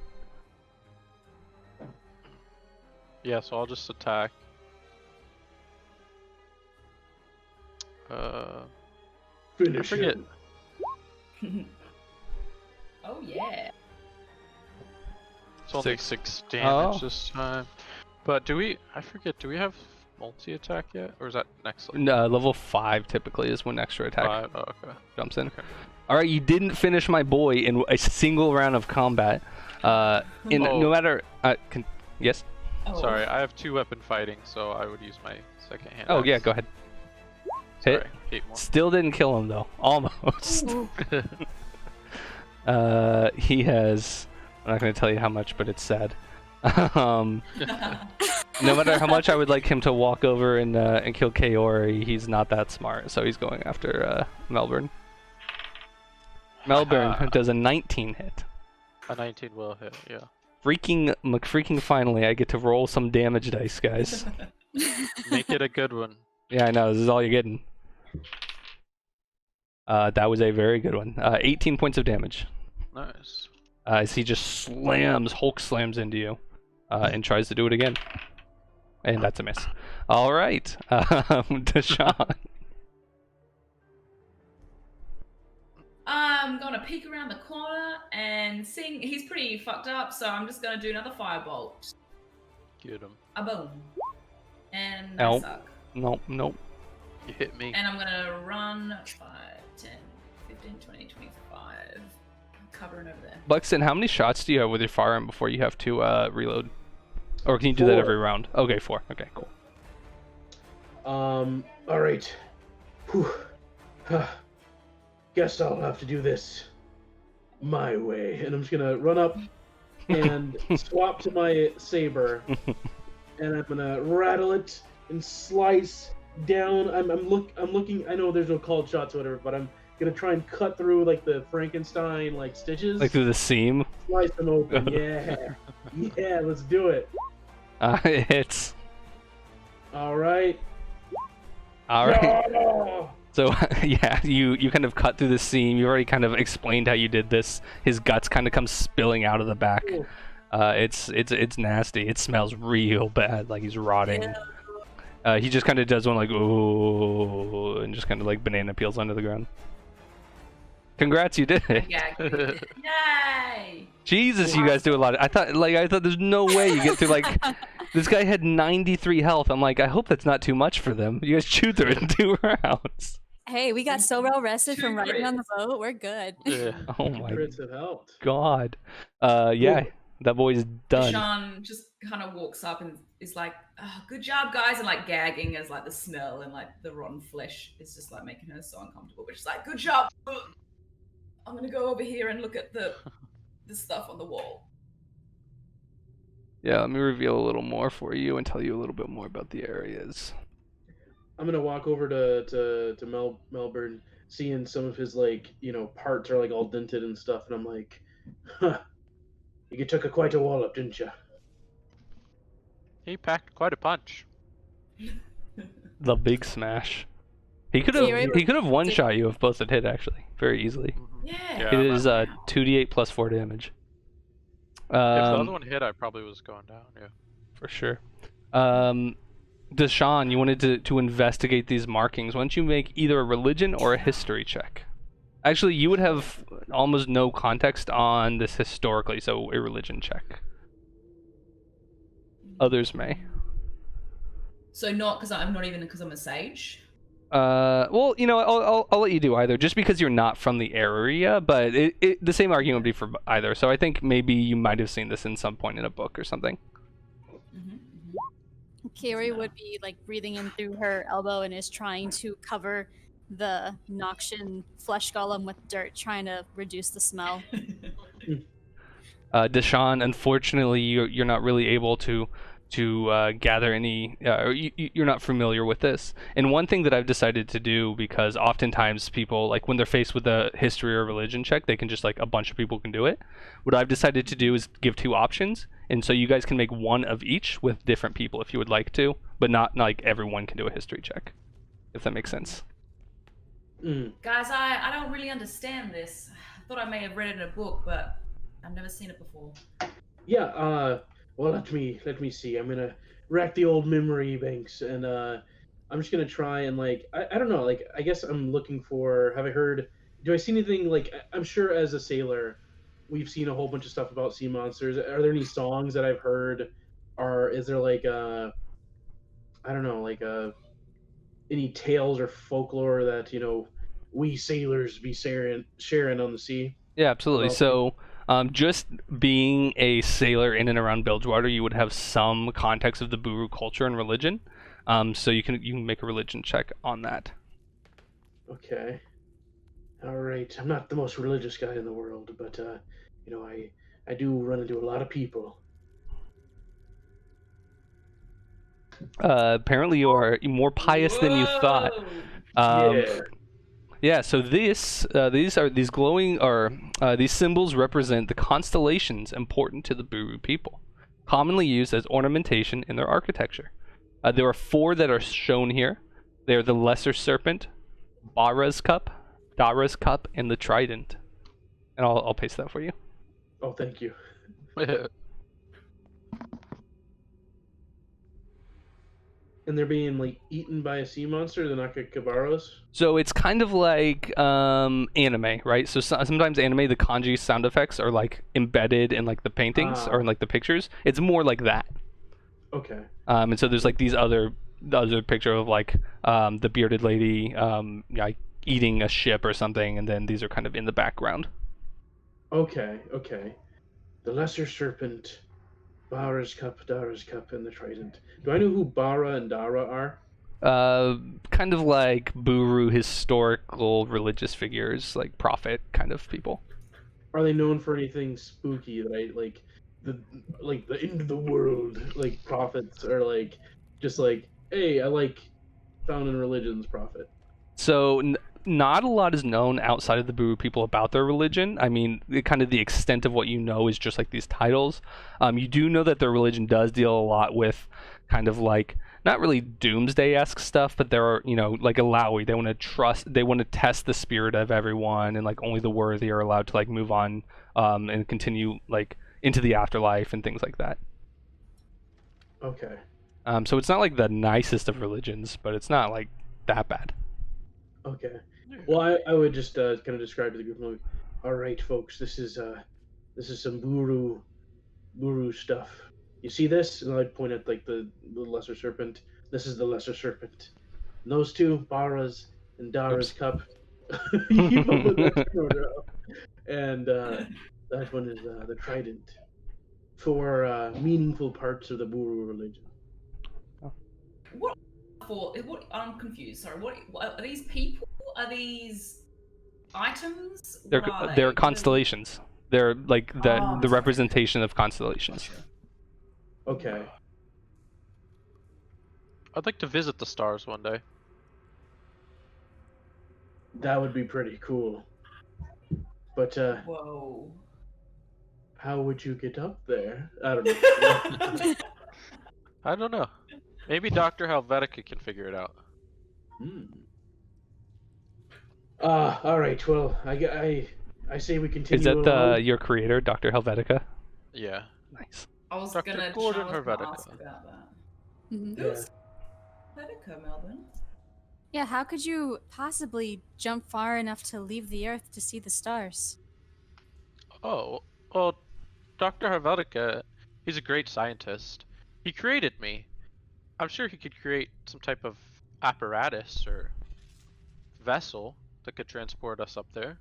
Speaker 4: Yeah, so I'll just attack. I
Speaker 3: Finish
Speaker 4: forget.
Speaker 3: him.
Speaker 2: Oh yeah.
Speaker 4: It's only
Speaker 1: 6
Speaker 4: 6 damage
Speaker 1: Oh.
Speaker 4: this time. But do we? I forget. Do we have multi-attack yet, or is that next?
Speaker 1: No, level 5 typically is when extra attack
Speaker 4: 5? Oh, okay.
Speaker 1: jumps in.
Speaker 4: Okay.
Speaker 1: All right, you didn't finish my boy in a single round of combat.
Speaker 4: Oh.
Speaker 1: No matter. Yes.
Speaker 2: Oh.
Speaker 4: Sorry, I have 2-weapon fighting, so I would use my second hand.
Speaker 1: Oh yeah,
Speaker 4: axe.
Speaker 1: go ahead.
Speaker 4: Sorry,
Speaker 1: Hit.
Speaker 4: 8 more.
Speaker 1: Still didn't kill him though. Almost.
Speaker 5: Ooh.
Speaker 1: He has. I'm not going to tell you how much, but it's sad. No matter how much I would like him to walk over and kill Kaori, he's not that smart, so he's going after Melbourne. Melbourne does a 19 hit.
Speaker 4: A 19 will hit, yeah.
Speaker 1: Freaking finally, I get to roll some damage dice, guys.
Speaker 4: Make it a good one.
Speaker 1: Yeah, I know, this is all you're getting. That was a very good one. 18 points of damage.
Speaker 4: Nice.
Speaker 1: As he just Hulk slams into you, and tries to do it again. And that's a miss. All right, Deshaun.
Speaker 2: I'm gonna peek around the corner and seeing he's pretty fucked up, so I'm just gonna do another firebolt.
Speaker 4: Get him.
Speaker 2: A boom. And
Speaker 1: Ow.
Speaker 2: I suck.
Speaker 1: Nope.
Speaker 4: You hit me.
Speaker 2: And I'm gonna run 5, 10, 15, 20, 25. Covering over there.
Speaker 1: Buxton, how many shots do you have with your firearm before you have to reload? Or can you do that
Speaker 3: 4.
Speaker 1: every round? Okay, 4. Okay, cool.
Speaker 3: All right. Whew. Guess I'll have to do this my way. And I'm just gonna run up and swap to my saber, and I'm gonna rattle it and slice down. I'm looking. I know there's no called shots or whatever, but I'm gonna try and cut through like the Frankenstein like stitches.
Speaker 1: Like through the seam.
Speaker 3: Slice them open. Yeah, yeah. Let's do it.
Speaker 1: It hits.
Speaker 3: All right.
Speaker 1: All right.
Speaker 3: Oh!
Speaker 1: So yeah, you kind of cut through the seam. You already kind of explained how you did this. His guts kind of come spilling out of the back.
Speaker 3: Ooh.
Speaker 1: It's nasty. It smells real bad, like he's rotting. He just kind of does one like ooh, and just kind of like banana peels under the ground. Congrats, you did it.
Speaker 2: Yay!
Speaker 1: Jesus, you guys do a lot. I thought there's no way you get through like. This guy had 93 health. I'm like, I hope that's not too much for them. You guys chewed through it in 2 rounds.
Speaker 5: Hey, we got so well rested from
Speaker 2: Two
Speaker 5: riding on the
Speaker 2: crits.
Speaker 5: boat. We're good.
Speaker 4: Yeah.
Speaker 1: Oh my
Speaker 3: Crits have helped.
Speaker 1: god. Yeah, that boy's done.
Speaker 2: Sean just kind of walks up and is like, oh, "Good job, guys," and like gagging as like the smell and like the rotten flesh is just like making her so uncomfortable. But she's like, "Good job. I'm gonna go over here and look at the stuff on the wall."
Speaker 1: Yeah, let me reveal a little more for you and tell you a little bit more about the areas.
Speaker 3: I'm gonna walk over to Melbourne, seeing some of his like parts are like all dented and stuff, and I'm like, huh, you took quite a wallop, didn't you?
Speaker 4: He packed quite a punch.
Speaker 1: The big smash. He could
Speaker 5: So you're
Speaker 1: have
Speaker 5: able-
Speaker 1: one-shot you if both had hit actually, very easily.
Speaker 2: Yeah.
Speaker 1: It is 2d8 plus 4 damage.
Speaker 4: If the other one hit, I probably was going down. Yeah.
Speaker 1: For sure. Deshaun, you wanted to investigate these markings. Why don't you make either a religion or a history check? Actually, you would have almost no context on this historically, so a religion check. Others may.
Speaker 2: So not because I'm not even because I'm a sage.
Speaker 1: Well, I'll let you do either, just because you're not from the area, but the same argument would be for either. So I think maybe you might have seen this in some point in a book or something.
Speaker 5: Kiri would be like breathing in through her elbow and is trying to cover the Noxian flesh golem with dirt, trying to reduce the smell.
Speaker 1: Deshaun, unfortunately, you're not really able to gather any. Or you're not familiar with this. And one thing that I've decided to do, because oftentimes people, like when they're faced with a history or religion check, they can just like a bunch of people can do it. What I've decided to do is give 2 options, and so you guys can make one of each with different people if you would like to, but not like everyone can do a history check, if that makes sense.
Speaker 2: Guys, I don't really understand this. I thought I may have read it in a book, but I've never seen it before.
Speaker 3: Yeah. Well, let me see. I'm gonna rack the old memory banks, and I'm just gonna try and like I don't know. Like I guess I'm looking for. Have I heard? Do I see anything? Like I'm sure as a sailor, we've seen a whole bunch of stuff about sea monsters. Are there any songs that I've heard? Or is there like I don't know, like any tales or folklore that we sailors be sharing on the sea?
Speaker 1: Yeah, absolutely.
Speaker 3: Well,
Speaker 1: So, just being a sailor in and around Bilgewater, you would have some context of the Buru culture and religion. So you can make a religion check on that.
Speaker 3: Okay. All right. I'm not the most religious guy in the world, but I do run into a lot of people.
Speaker 1: Apparently, you are more pious than you thought.
Speaker 3: Yeah.
Speaker 1: Yeah. So these symbols represent the constellations important to the Buru people, commonly used as ornamentation in their architecture. There are 4 that are shown here. They are the Lesser Serpent, Dara's Cup, and the Trident. And I'll paste that for you.
Speaker 3: Oh, thank you. And they're being like eaten by a sea monster, the Nakakabaros.
Speaker 1: So it's kind of like anime, right? So sometimes anime, the kanji sound effects are like embedded in like the paintings or in like the pictures. It's more like that.
Speaker 3: Okay.
Speaker 1: And so there's like the other picture of like the bearded lady like eating a ship or something, and then these are kind of in the background.
Speaker 3: Okay. The Lesser Serpent, Dara's Cup, and the Trident. Do I know who Bara and Dara are?
Speaker 1: Kind of like Buru historical religious figures, like prophet kind of people.
Speaker 3: Are they known for anything spooky that I like? The end of the world, like prophets, or like just like, hey, I like found in religions prophet.
Speaker 1: So not a lot is known outside of the Buru people about their religion. I mean, kind of the extent of what you know is just like these titles. You do know that their religion does deal a lot with kind of like not really doomsday-esque stuff, but there are, like Alawi, they want to test the spirit of everyone, and like only the worthy are allowed to like move on and continue like into the afterlife and things like that.
Speaker 3: Okay.
Speaker 1: So it's not like the nicest of religions, but it's not like that bad.
Speaker 3: Okay. Well, I would just kind of describe to the group, like, all right, folks, this is some buru stuff. You see this? And I'd point at like the lesser serpent. This is the lesser serpent. And those two, Bara's and Dara's
Speaker 1: Oops.
Speaker 3: cup. You keep up with that, Frodo. And that one is the trident for meaningful parts of the Buru religion.
Speaker 2: What I'm confused. Sorry, what are these people? Are these items?
Speaker 1: They're
Speaker 2: What are
Speaker 1: they're
Speaker 2: they?
Speaker 1: constellations. They're like the
Speaker 2: Oh,
Speaker 1: the
Speaker 2: sorry.
Speaker 1: representation of constellations.
Speaker 2: Gotcha.
Speaker 3: Okay.
Speaker 4: I'd like to visit the stars one day.
Speaker 3: That would be pretty cool. But
Speaker 2: Whoa.
Speaker 3: how would you get up there? I don't know.
Speaker 4: I don't know. Maybe Dr. Helvetica can figure it out.
Speaker 3: All right. Well, I say we continue.
Speaker 1: Is that
Speaker 3: along.
Speaker 1: your creator, Dr. Helvetica?
Speaker 4: Yeah.
Speaker 1: Nice.
Speaker 2: I was
Speaker 4: Dr.
Speaker 2: gonna
Speaker 4: Gordon
Speaker 2: ask
Speaker 4: Helvetica.
Speaker 2: about that.
Speaker 5: Mhm.
Speaker 2: Who's Helvetica, Melvin?
Speaker 5: Yeah, how could you possibly jump far enough to leave the Earth to see the stars?
Speaker 4: Oh, well, Dr. Helvetica, he's a great scientist. He created me. I'm sure he could create some type of apparatus or vessel that could transport us up there.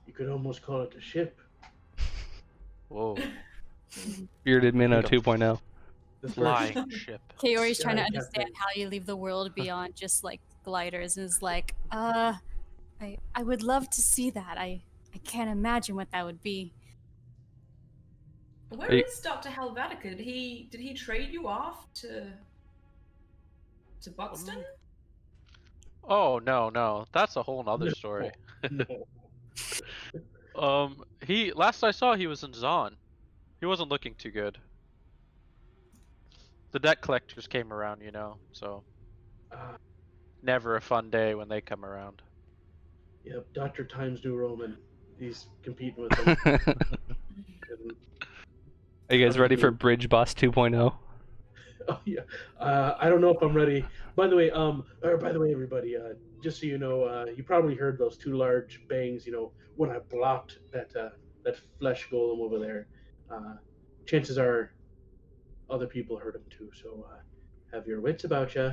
Speaker 3: You could almost call it a ship.
Speaker 4: Whoa.
Speaker 1: Bearded Minnow
Speaker 4: Like a
Speaker 1: 2.0.
Speaker 3: The
Speaker 4: Flying ship.
Speaker 5: Kaori's trying to
Speaker 3: Sky
Speaker 5: understand
Speaker 3: Captain.
Speaker 5: how you leave the world beyond just like gliders, and is like, I would love to see that. I can't imagine what that would be.
Speaker 2: Where
Speaker 1: Are you-
Speaker 2: is Dr. Helvetica? Did he trade you off to Buxton?
Speaker 4: Oh, no. That's a whole nother story.
Speaker 3: No.
Speaker 4: Last I saw, he was in Zon. He wasn't looking too good. The debt collectors came around, so never a fun day when they come around.
Speaker 3: Yep, Dr. Times New Roman. He's competing with him. And-
Speaker 1: Are you guys ready for Bridge Boss 2.0?
Speaker 3: oh yeah. I don't know if I'm ready. By the way, everybody, just so you know, you probably heard those two large bangs. When I blocked that flesh golem over there. Chances are, other people heard him too. So have your wits about you.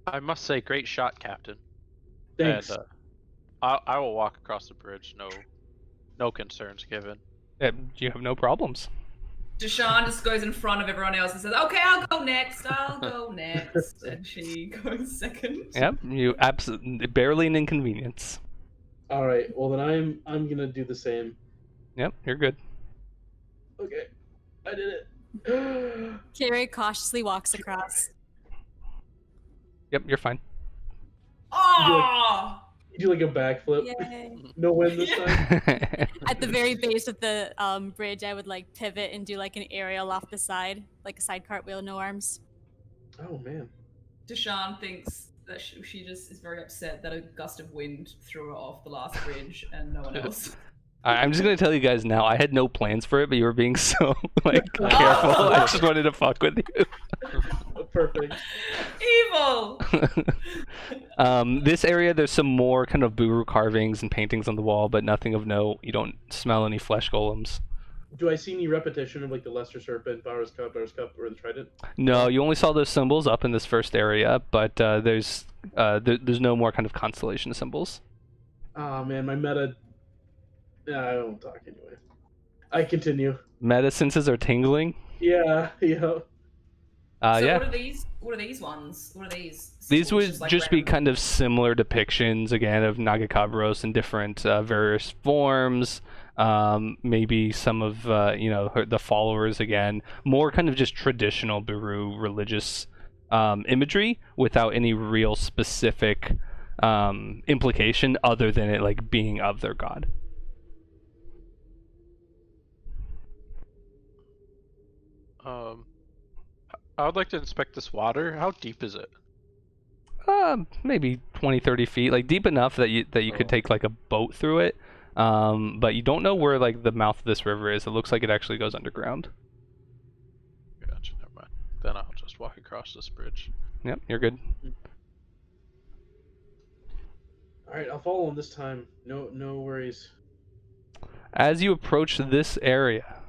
Speaker 4: I must say, great shot, Captain.
Speaker 3: Thanks.
Speaker 4: And I will walk across the bridge. No concerns given.
Speaker 1: You have no problems.
Speaker 2: Deshawn just goes in front of everyone else and says, "Okay, I'll go next. And she goes second.
Speaker 1: Yep, you absolutely barely an inconvenience.
Speaker 3: All right. Well, then I'm gonna do the same.
Speaker 1: Yep, you're good.
Speaker 3: Okay, I did it.
Speaker 5: Kaori cautiously walks across.
Speaker 1: Yep, you're fine.
Speaker 2: Oh!
Speaker 3: You do like a backflip.
Speaker 5: Yay.
Speaker 3: No win this time.
Speaker 5: At the very base of the bridge, I would like pivot and do like an aerial off the side, like a side cartwheel, no arms.
Speaker 3: Oh man.
Speaker 2: Deshawn thinks that she just is very upset that a gust of wind threw her off the last bridge and no one else.
Speaker 1: I'm just gonna tell you guys now. I had no plans for it, but you were being so careful. I just wanted to fuck with you.
Speaker 3: Perfect.
Speaker 2: Evil!
Speaker 1: This area, there's some more kind of buru carvings and paintings on the wall, but nothing of note. You don't smell any flesh golems.
Speaker 3: Do I see any repetition of like the Lesser Serpent, Bara's Cup, or the Trident?
Speaker 1: No, you only saw those symbols up in this first area, but there's no more kind of constellation symbols.
Speaker 3: Oh man, my meta. Yeah, I won't talk anyway. I continue.
Speaker 1: Meta senses are tingling.
Speaker 3: Yeah.
Speaker 2: So
Speaker 1: Yeah.
Speaker 2: what are these? What are these ones? What are these?
Speaker 1: These
Speaker 2: symbols?
Speaker 1: would just be
Speaker 2: random-
Speaker 1: kind of similar depictions, again, of Nagakabros in different various forms. Maybe some of the followers, again, more kind of just traditional Buru religious imagery without any real specific implication other than it like being of their god.
Speaker 4: I would like to inspect this water. How deep is it?
Speaker 1: Maybe 20-30 feet, like deep enough that you could take like a boat through it. But you don't know where like the mouth of this river is. It looks like it actually goes underground.
Speaker 4: Gotcha, never mind. Then I'll just walk across this bridge.
Speaker 1: Yep, you're good.
Speaker 3: All right, I'll follow him this time. No worries.
Speaker 1: As you approach this area,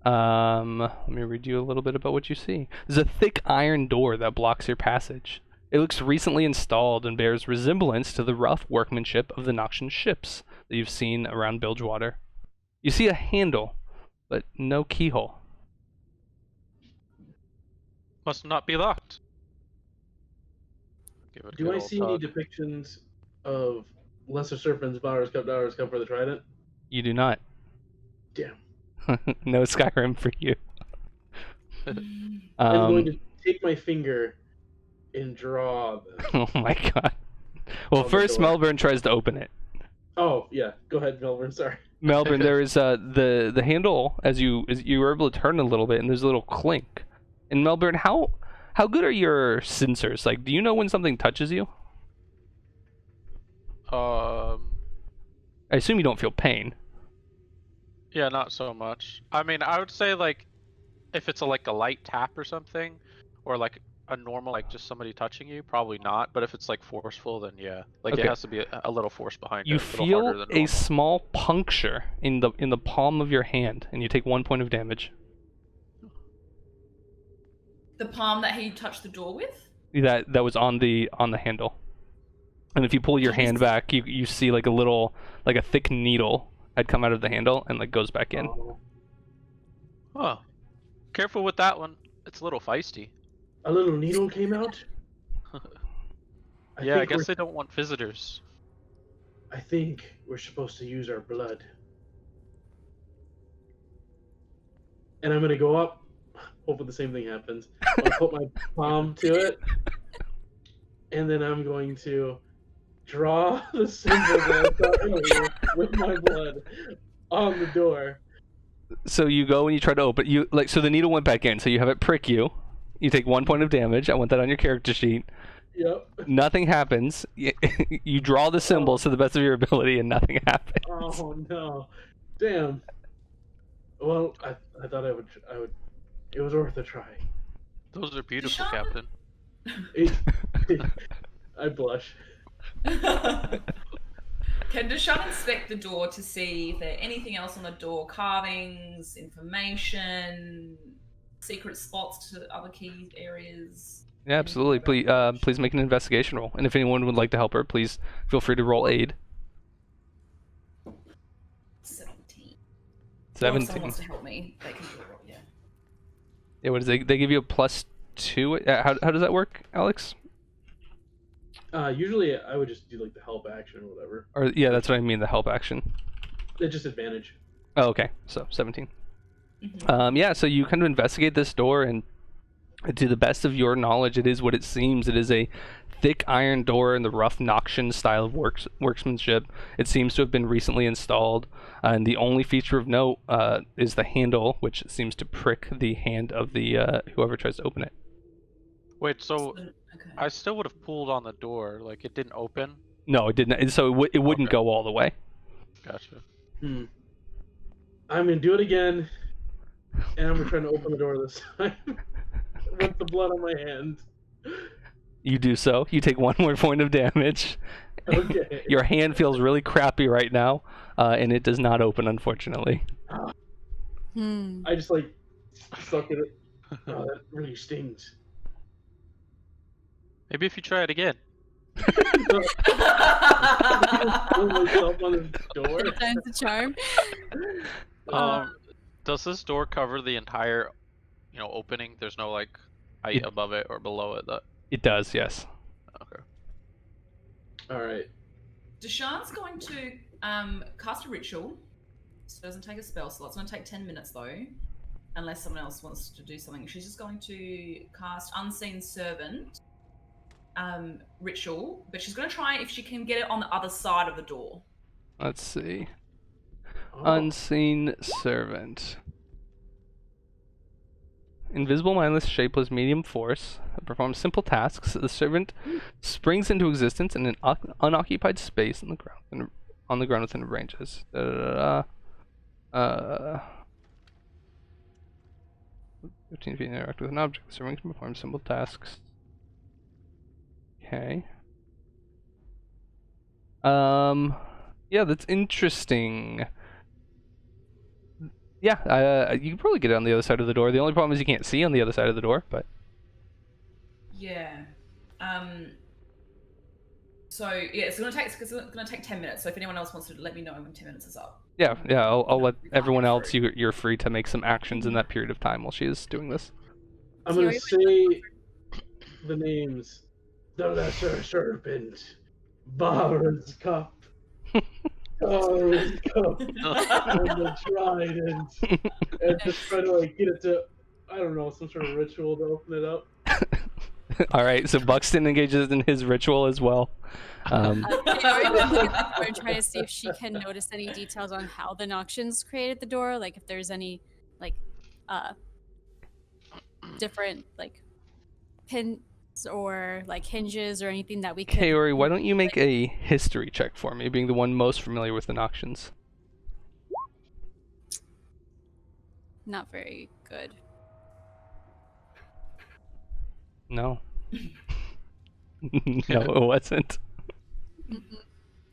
Speaker 1: let me read you a little bit about what you see. There's a thick iron door that blocks your passage. It looks recently installed and bears resemblance to the rough workmanship of the Noxian ships that you've seen around Bilgewater. You see a handle, but no keyhole.
Speaker 4: Must not be locked. Give it a
Speaker 3: Do
Speaker 4: good
Speaker 3: I
Speaker 4: old
Speaker 3: see any
Speaker 4: tug.
Speaker 3: depictions of lesser serpents, bowers come for the trident?
Speaker 1: You do not.
Speaker 3: Damn.
Speaker 1: No Skyrim for you.
Speaker 3: I'm going to take my finger and draw them.
Speaker 1: Oh my god. Well,
Speaker 3: On the
Speaker 1: first
Speaker 3: door.
Speaker 1: Melbourne tries to open it.
Speaker 3: Oh yeah, go ahead, Melbourne. Sorry.
Speaker 1: Melbourne, there is the handle as you were able to turn a little bit, and there's a little clink. And Melbourne, how good are your sensors? Like, do you know when something touches you? I assume you don't feel pain.
Speaker 4: Yeah, not so much. I mean, I would say like, if it's like a light tap or something, or like a normal like just somebody touching you, probably not. But if it's like forceful, then yeah, like
Speaker 1: Okay.
Speaker 4: it has to be a little force behind
Speaker 1: You
Speaker 4: it, a little harder
Speaker 1: feel
Speaker 4: than
Speaker 1: a
Speaker 4: normal.
Speaker 1: small puncture in the palm of your hand, and you take 1 point of damage.
Speaker 2: The palm that he touched the door with?
Speaker 1: That was on the handle. And if you pull your hand back, you see like a thick needle had come out of the handle and like goes back in.
Speaker 3: Oh,
Speaker 4: Oh, careful with that one. It's a little feisty.
Speaker 3: a little needle came out.
Speaker 4: Yeah, I
Speaker 3: think
Speaker 4: guess
Speaker 3: we're-
Speaker 4: they don't want visitors.
Speaker 3: I think we're supposed to use our blood. And I'm gonna go up. Hoping the same thing happens. I'll put my palm to it, and then I'm going to draw the symbol that I saw earlier with my blood on the door.
Speaker 1: So you go and you try to open so the needle went back in, so you have it prick you. You take 1 point of damage. I want that on your character sheet.
Speaker 3: Yep.
Speaker 1: Nothing happens. You draw the symbols to the best of your ability, and nothing happens.
Speaker 3: Oh no. Damn. Well, I thought I would. It was worth a try.
Speaker 4: Those are beautiful,
Speaker 2: Deshaun?
Speaker 4: Captain.
Speaker 3: I blush.
Speaker 2: Can Deshaun inspect the door to see if there anything else on the door? Carvings, information, secret spots to other key areas?
Speaker 1: Yeah, absolutely. Please make an investigation roll. And if anyone would like to help her, please feel free to roll aid.
Speaker 2: 17. Or if
Speaker 1: 17.
Speaker 2: someone wants to help me, they can do a roll, yeah.
Speaker 1: Yeah, what is it? They give you a +2. How does that work, Alex?
Speaker 3: Usually I would just do like the help action or whatever.
Speaker 1: Or yeah, that's what I mean. The help action.
Speaker 3: It's just advantage.
Speaker 1: Oh, okay. So 17.
Speaker 2: Mhm.
Speaker 1: Yeah. So you kind of investigate this door, and to the best of your knowledge, it is what it seems. It is a thick iron door in the rough Noxian style of workmanship. It seems to have been recently installed, and the only feature of note is the handle, which seems to prick the hand of the whoever tries to open it.
Speaker 4: Wait, so
Speaker 2: Okay.
Speaker 4: I still would have pulled on the door, like it didn't open.
Speaker 1: No, it didn't. So it wouldn't
Speaker 4: Okay.
Speaker 1: go all the way.
Speaker 4: Gotcha.
Speaker 3: I'm gonna do it again, and I'm gonna try to open the door this time with the blood on my hand.
Speaker 1: You do so. You take 1 more point of damage.
Speaker 3: Okay.
Speaker 1: Your hand feels really crappy right now, and it does not open, unfortunately.
Speaker 3: I just like suck at it. Oh, that really stings.
Speaker 4: Maybe if you try it again.
Speaker 3: Pull myself on the door.
Speaker 5: Time's a charm.
Speaker 4: Does this door cover the entire, opening? There's no like height
Speaker 1: It-
Speaker 4: above it or below it.
Speaker 1: It does, yes.
Speaker 4: Okay.
Speaker 3: All right.
Speaker 2: Deshaun's going to cast a ritual. So it doesn't take a spell slot. It's going to take 10 minutes though, unless someone else wants to do something. She's just going to cast Unseen Servant ritual, but she's going to try if she can get it on the other side of the door.
Speaker 1: Let's see.
Speaker 3: Oh.
Speaker 1: Unseen Servant. Invisible, mindless, shapeless, medium force. Performs simple tasks. The servant springs into existence in an unoccupied space on the ground within ranges. 15 feet interact with an object. The servant can perform simple tasks. Okay. Yeah, that's interesting. Yeah, you can probably get it on the other side of the door. The only problem is you can't see on the other side of the door, but...
Speaker 2: Yeah. So yeah, it's gonna take 10 minutes. So if anyone else wants to let me know when 10 minutes is up.
Speaker 1: Yeah, I'll let
Speaker 2: we can't
Speaker 1: everyone
Speaker 2: get
Speaker 1: else,
Speaker 2: through.
Speaker 1: you're free to make some actions in that period of time while she is doing this.
Speaker 3: I'm gonna say the names. The Lesser Serpent, Bara's Cup, Tara's Cup, and the Trident. And just try to like get it to, I don't know, some sort of ritual to open it up.
Speaker 1: Alright, so Buxton engages in his ritual as well.
Speaker 5: Kiori would look at the door and try to see if she can notice any details on how the Noxians created the door, like if there's any like different like pins or like hinges or anything that we could.
Speaker 1: Kiori, why don't you make a history check for me, being the one most familiar with the Noxians?
Speaker 5: Not very good.
Speaker 1: No. No, it wasn't.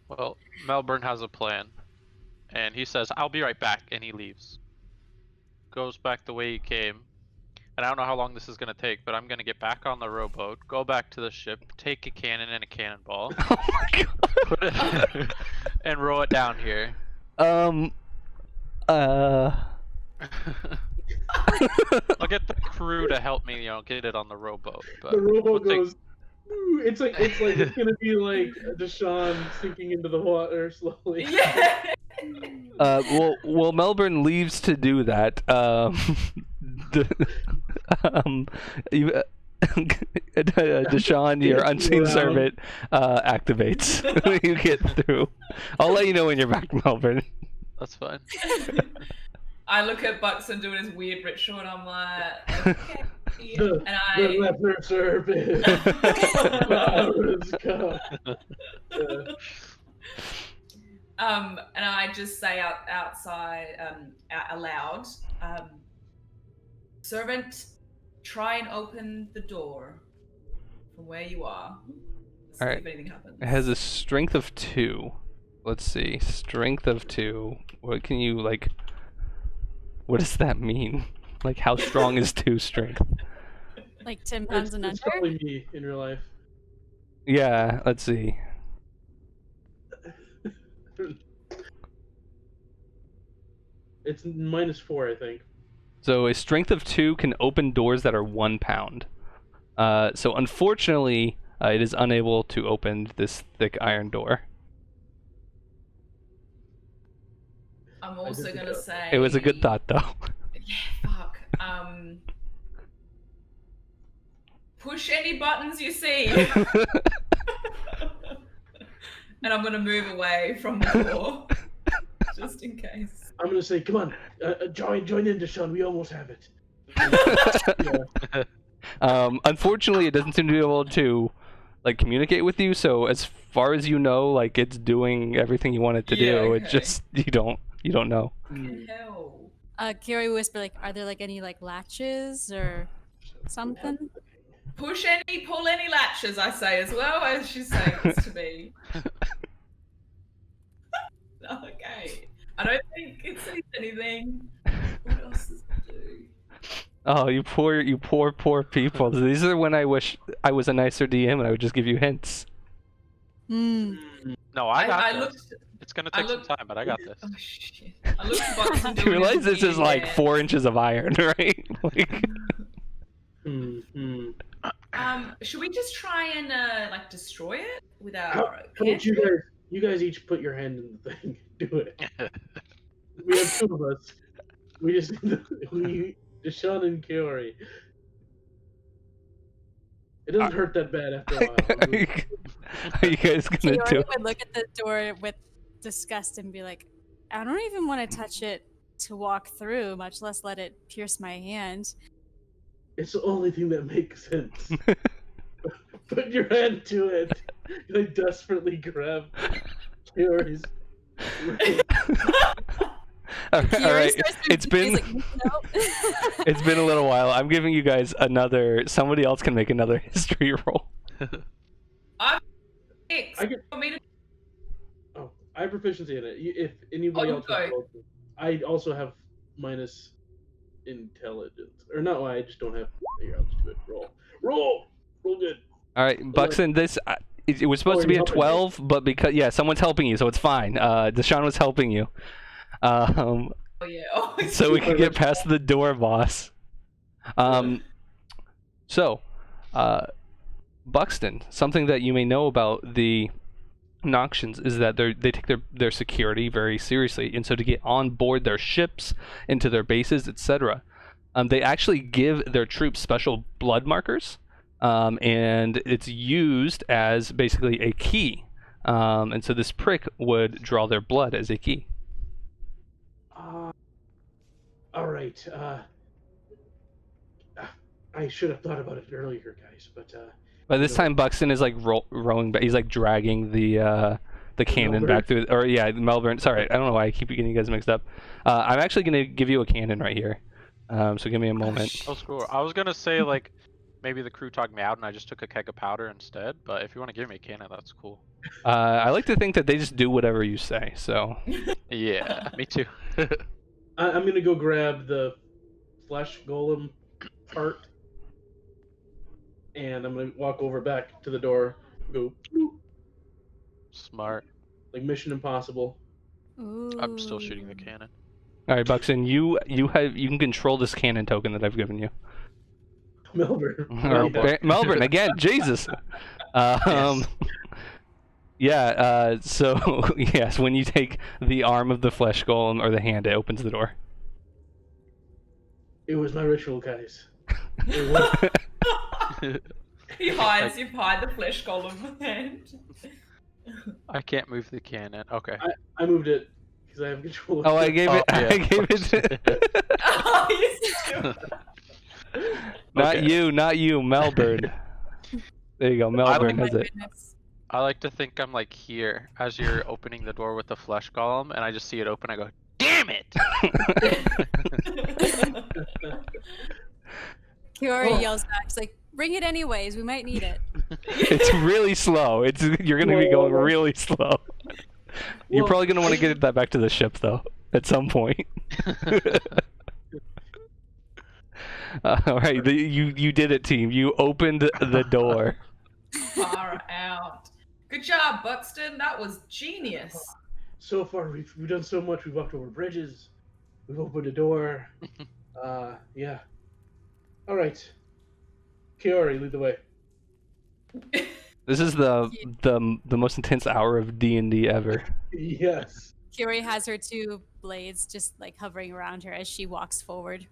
Speaker 4: Well, Melbourne has a plan, and he says, "I'll be right back," and he leaves. Goes back the way he came, and I don't know how long this is gonna take, but I'm gonna get back on the rowboat, go back to the ship, take a cannon and a cannonball,
Speaker 1: Oh my
Speaker 4: put it, and row it down here.
Speaker 1: god.
Speaker 4: I'll get the crew to help me, get it on the rowboat. But
Speaker 3: The rowboat
Speaker 4: we'll
Speaker 3: goes. "Ooh," it's gonna be like Deshaun sinking into the water slowly.
Speaker 2: Yeah.
Speaker 1: Well, Melbourne leaves to do that. Deshaun, your unseen
Speaker 3: Wow.
Speaker 1: servant, activates. You get through. I'll let you know when you're back, Melbourne.
Speaker 4: That's fine.
Speaker 2: I look at Buxton doing his weird ritual, and I'm like, okay.
Speaker 3: The Lesser Serpent, Bara's Cup.
Speaker 2: And I just say outside, out aloud, servant, try and open the door from where you are. See
Speaker 1: Alright.
Speaker 2: if anything happens.
Speaker 1: It has a strength of 2. Let's see. Strength of 2. What can you, like... What does that mean? Like, how strong is 2 strength?
Speaker 5: Like 10 pounds and
Speaker 3: It's
Speaker 5: under.
Speaker 3: probably me in real life.
Speaker 1: Yeah, let's see.
Speaker 3: It's -4, I think.
Speaker 1: So a strength of 2 can open doors that are 1 pound. So unfortunately, it is unable to open this thick iron door.
Speaker 2: I'm also gonna say
Speaker 1: It was a good thought, though.
Speaker 2: Yeah, fuck. Push any buttons you see. And I'm gonna move away from the door, just in case.
Speaker 3: I'm gonna say, come on, join in, Deshaun. We almost have it. Yeah.
Speaker 1: Unfortunately, it doesn't seem to be able to like communicate with you. So as far as you know, like it's doing everything you want it to do.
Speaker 2: Yeah,
Speaker 1: It's just you don't know.
Speaker 2: Hell.
Speaker 5: Kiori whisper like, are there like any like latches or something?
Speaker 2: Pull any latches, I say, as well as she's saying this to me. Okay. I don't think it says anything. What else does it do?
Speaker 1: Oh, you poor people. These are when I wish I was a nicer DM and I would just give you hints.
Speaker 5: Hmm.
Speaker 4: No, I got
Speaker 2: I
Speaker 4: this.
Speaker 2: looked.
Speaker 4: It's gonna take some time, but I got this.
Speaker 2: Oh shit! I looked at Buxton
Speaker 1: You
Speaker 2: doing
Speaker 1: realize
Speaker 2: his
Speaker 1: this is
Speaker 2: weird
Speaker 1: like
Speaker 2: dance.
Speaker 1: 4 inches of iron, right? Like...
Speaker 2: Should we just try and like destroy it with our?
Speaker 3: How about you guys each put your hand in the thing? Do it. We have 2 of us. We just Deshaun and Kiori. It doesn't hurt that bad after a while.
Speaker 1: Are you guys gonna do
Speaker 5: Kiori
Speaker 1: it?
Speaker 5: would look at the door with disgust and be like, I don't even want to touch it to walk through, much less let it pierce my hand.
Speaker 3: It's the only thing that makes sense. Put your hand to it. I desperately grab Kiori's.
Speaker 1: All
Speaker 5: Kiori
Speaker 1: right,
Speaker 5: starts to
Speaker 1: it's been
Speaker 5: he's like, "No."
Speaker 1: it's been a little while. I'm giving you guys another. Somebody else can make another history roll.
Speaker 2: I'm 6.
Speaker 3: I get-
Speaker 2: Want me to
Speaker 3: I have proficiency in it. If anybody
Speaker 2: Oh,
Speaker 3: else
Speaker 2: okay.
Speaker 3: rolled, I also have minus intelligence. Or no, I just don't have. Here, I'll just do it. Roll good.
Speaker 1: All right, Buxton. It was supposed to be
Speaker 3: you're
Speaker 1: a
Speaker 3: helping me.
Speaker 1: 12, but because someone's helping you, so it's fine. Deshaun was helping you.
Speaker 2: Oh yeah. Oh,
Speaker 1: So we can get past the door boss. So, Buxton, something that you may know about the Noxians is that they take their security very seriously, and so to get on board their ships, into their bases, etc., they actually give their troops special blood markers, and it's used as basically a key. And so this prick would draw their blood as a key.
Speaker 3: All right. I should have thought about it earlier, guys, but
Speaker 1: By this time, Buxton is like rowing back. He's like dragging the cannon
Speaker 3: Melbourne?
Speaker 1: back through. Or yeah, Melbourne. Sorry, I don't know why I keep getting you guys mixed up. I'm actually gonna give you a cannon right here. So give me a moment.
Speaker 4: Oh, cool. I was gonna say like maybe the crew talked me out and I just took a keg of powder instead. But if you want to give me a cannon, that's cool.
Speaker 1: I like to think that they just do whatever you say. So
Speaker 4: Yeah, me too.
Speaker 3: I'm gonna go grab the flesh golem part, and I'm gonna walk over back to the door. Go bloop,
Speaker 4: Smart.
Speaker 3: like Mission Impossible.
Speaker 4: I'm still
Speaker 5: Ooh.
Speaker 4: shooting the cannon.
Speaker 1: all right, Buxton, you can control this cannon token that I've given you.
Speaker 3: Melbourne.
Speaker 1: Melbourne again. Jesus. Yeah. So yes, when you take the arm of the flesh golem or the hand, it opens the door.
Speaker 3: It was my ritual, guys.
Speaker 2: You hide the flesh golem hand.
Speaker 4: I can't move the cannon. Okay.
Speaker 3: I moved it because I have control.
Speaker 1: Oh, I gave it.
Speaker 4: Oh, yeah,
Speaker 1: I gave it.
Speaker 2: Oh, you stupid.
Speaker 1: Not you, Melbourne. There you go, Melbourne
Speaker 5: My
Speaker 1: has it.
Speaker 5: goodness.
Speaker 4: I like to think I'm like here as you're opening the door with the flesh golem, and I just see it open. I go, damn it!
Speaker 5: Kiori
Speaker 3: Oh.
Speaker 5: yells back. She's like, "Bring it anyways. We might need it."
Speaker 1: It's really slow. You're gonna be going really slow. You're
Speaker 3: Well,
Speaker 1: probably gonna want to get that back to the ship though, at some point. All right, you did it, team. You opened the door.
Speaker 2: Far out. Good job, Buxton. That was genius.
Speaker 3: So far, we've done so much. We've walked over bridges. We've opened a door. Yeah. All right. Kiori, lead the way.
Speaker 1: This is the most intense hour of D&D ever.
Speaker 3: Yes.
Speaker 5: Kiori has her two blades just like hovering around her as she walks forward.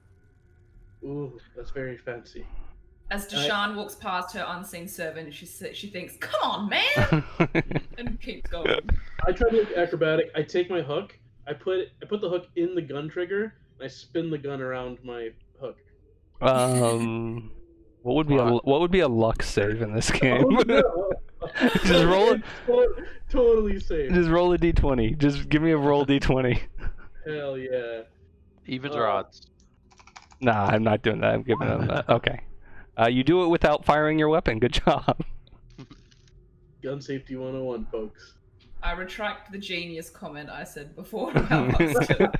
Speaker 3: Ooh, that's very fancy.
Speaker 2: As Deshawn walks past her unseen servant, she thinks, "Come on, man!" and keeps going.
Speaker 3: I try to look acrobatic. I take my hook. I put the hook in the gun trigger, and I spin the gun around my hook.
Speaker 1: What would be a luck save in this game?
Speaker 3: Oh, no.
Speaker 1: Just roll it.
Speaker 3: Totally safe.
Speaker 1: Just roll a d20. Just give me a roll d20.
Speaker 3: Hell yeah.
Speaker 4: Evens or odds?
Speaker 1: Nah, I'm not doing that. I'm giving them that. Okay. You do it without firing your weapon. Good job.
Speaker 3: Gun safety 101, folks.
Speaker 2: I retract the genius comment I said before about Buxton.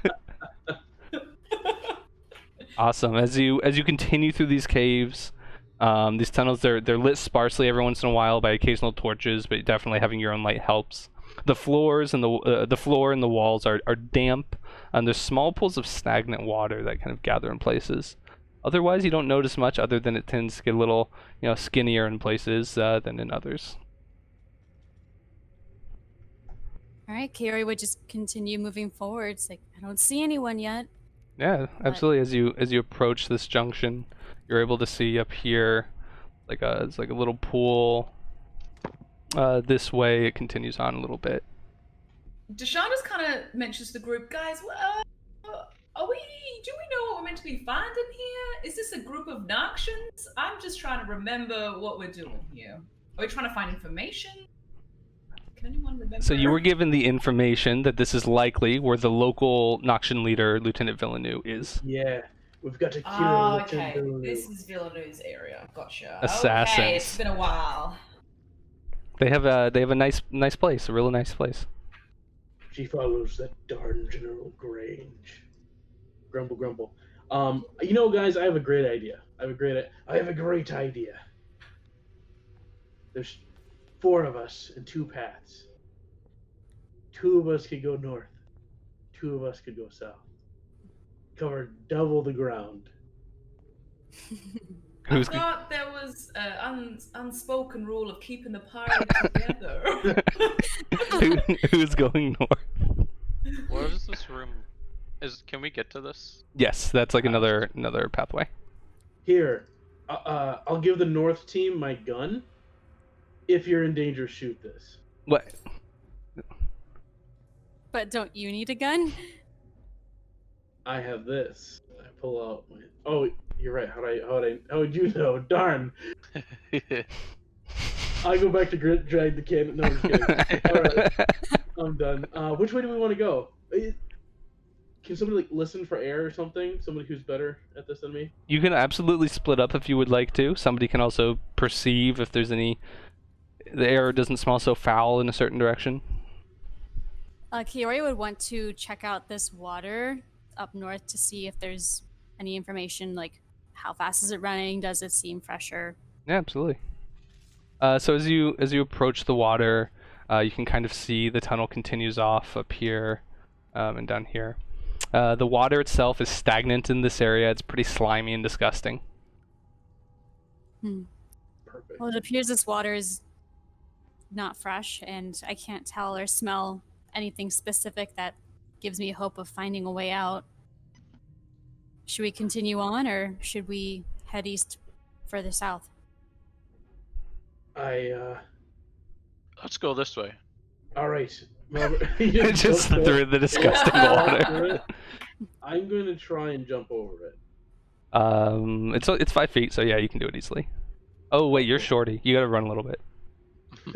Speaker 1: Awesome. As you continue through these caves, these tunnels they're lit sparsely every once in a while by occasional torches, but definitely having your own light helps. The floors and the floor and the walls are damp, and there's small pools of stagnant water that kind of gather in places. Otherwise, you don't notice much, other than it tends to get a little, skinnier in places than in others.
Speaker 5: All right, Kiori would just continue moving forward. It's like, I don't see anyone yet.
Speaker 1: Yeah, absolutely. As you approach this junction, you're able to see up here, it's like a little pool. This way, it continues on a little bit.
Speaker 2: Deshawn just kind of mentions to the group, guys, do we know what we're meant to be finding here? Is this a group of Noxians? I'm just trying to remember what we're doing here. Are we trying to find information? Can anyone remember?
Speaker 1: So you were given the information that this is likely where the local Noxian leader, Lieutenant Villanue, is.
Speaker 3: Yeah. We've got to kill
Speaker 2: Oh,
Speaker 3: Lieutenant
Speaker 2: okay.
Speaker 3: Villanue.
Speaker 2: This is Villanue's area. Gotcha.
Speaker 1: Assassins.
Speaker 2: Okay, it's been a while.
Speaker 1: They have a nice place, a really nice place.
Speaker 3: She follows that darn General Grange. Grumble, grumble. Guys, I have a great idea. I have a great idea. There's 4 of us and 2 paths. 2 of us could go north. 2 of us could go south. Cover double the ground.
Speaker 2: I thought there was an unspoken rule of keeping the party together.
Speaker 1: Who's going north?
Speaker 4: What is this room? Can we get to this?
Speaker 1: Yes, that's like another pathway.
Speaker 3: Here, I'll give the north team my gun. If you're in danger, shoot this.
Speaker 1: What?
Speaker 5: But don't you need a gun?
Speaker 3: I have this. I pull out my. Oh, you're right. How would you know? Darn. I go back to drag the cannon. No, I'm just kidding. All right, I'm done. Which way do we want to go? Can somebody listen for air or something? Somebody who's better at this than me?
Speaker 1: You can absolutely split up if you would like to. Somebody can also perceive if there's the air doesn't smell so foul in a certain direction.
Speaker 5: Kiori would want to check out this water up north to see if there's any information, like how fast is it running? Does it seem fresher?
Speaker 1: Yeah, absolutely. So as you approach the water, you can kind of see the tunnel continues off up here and down here. The water itself is stagnant in this area. It's pretty slimy and disgusting.
Speaker 3: Perfect.
Speaker 5: Well, it appears this water is not fresh, and I can't tell or smell anything specific that gives me hope of finding a way out. Should we continue on, or should we head east further south?
Speaker 4: Let's go this way.
Speaker 3: All right.
Speaker 1: Just through the disgusting water.
Speaker 3: I'm going to try and jump over it.
Speaker 1: It's 5 feet, so yeah, you can do it easily. Oh wait, you're shorty. You gotta run a little bit.
Speaker 3: I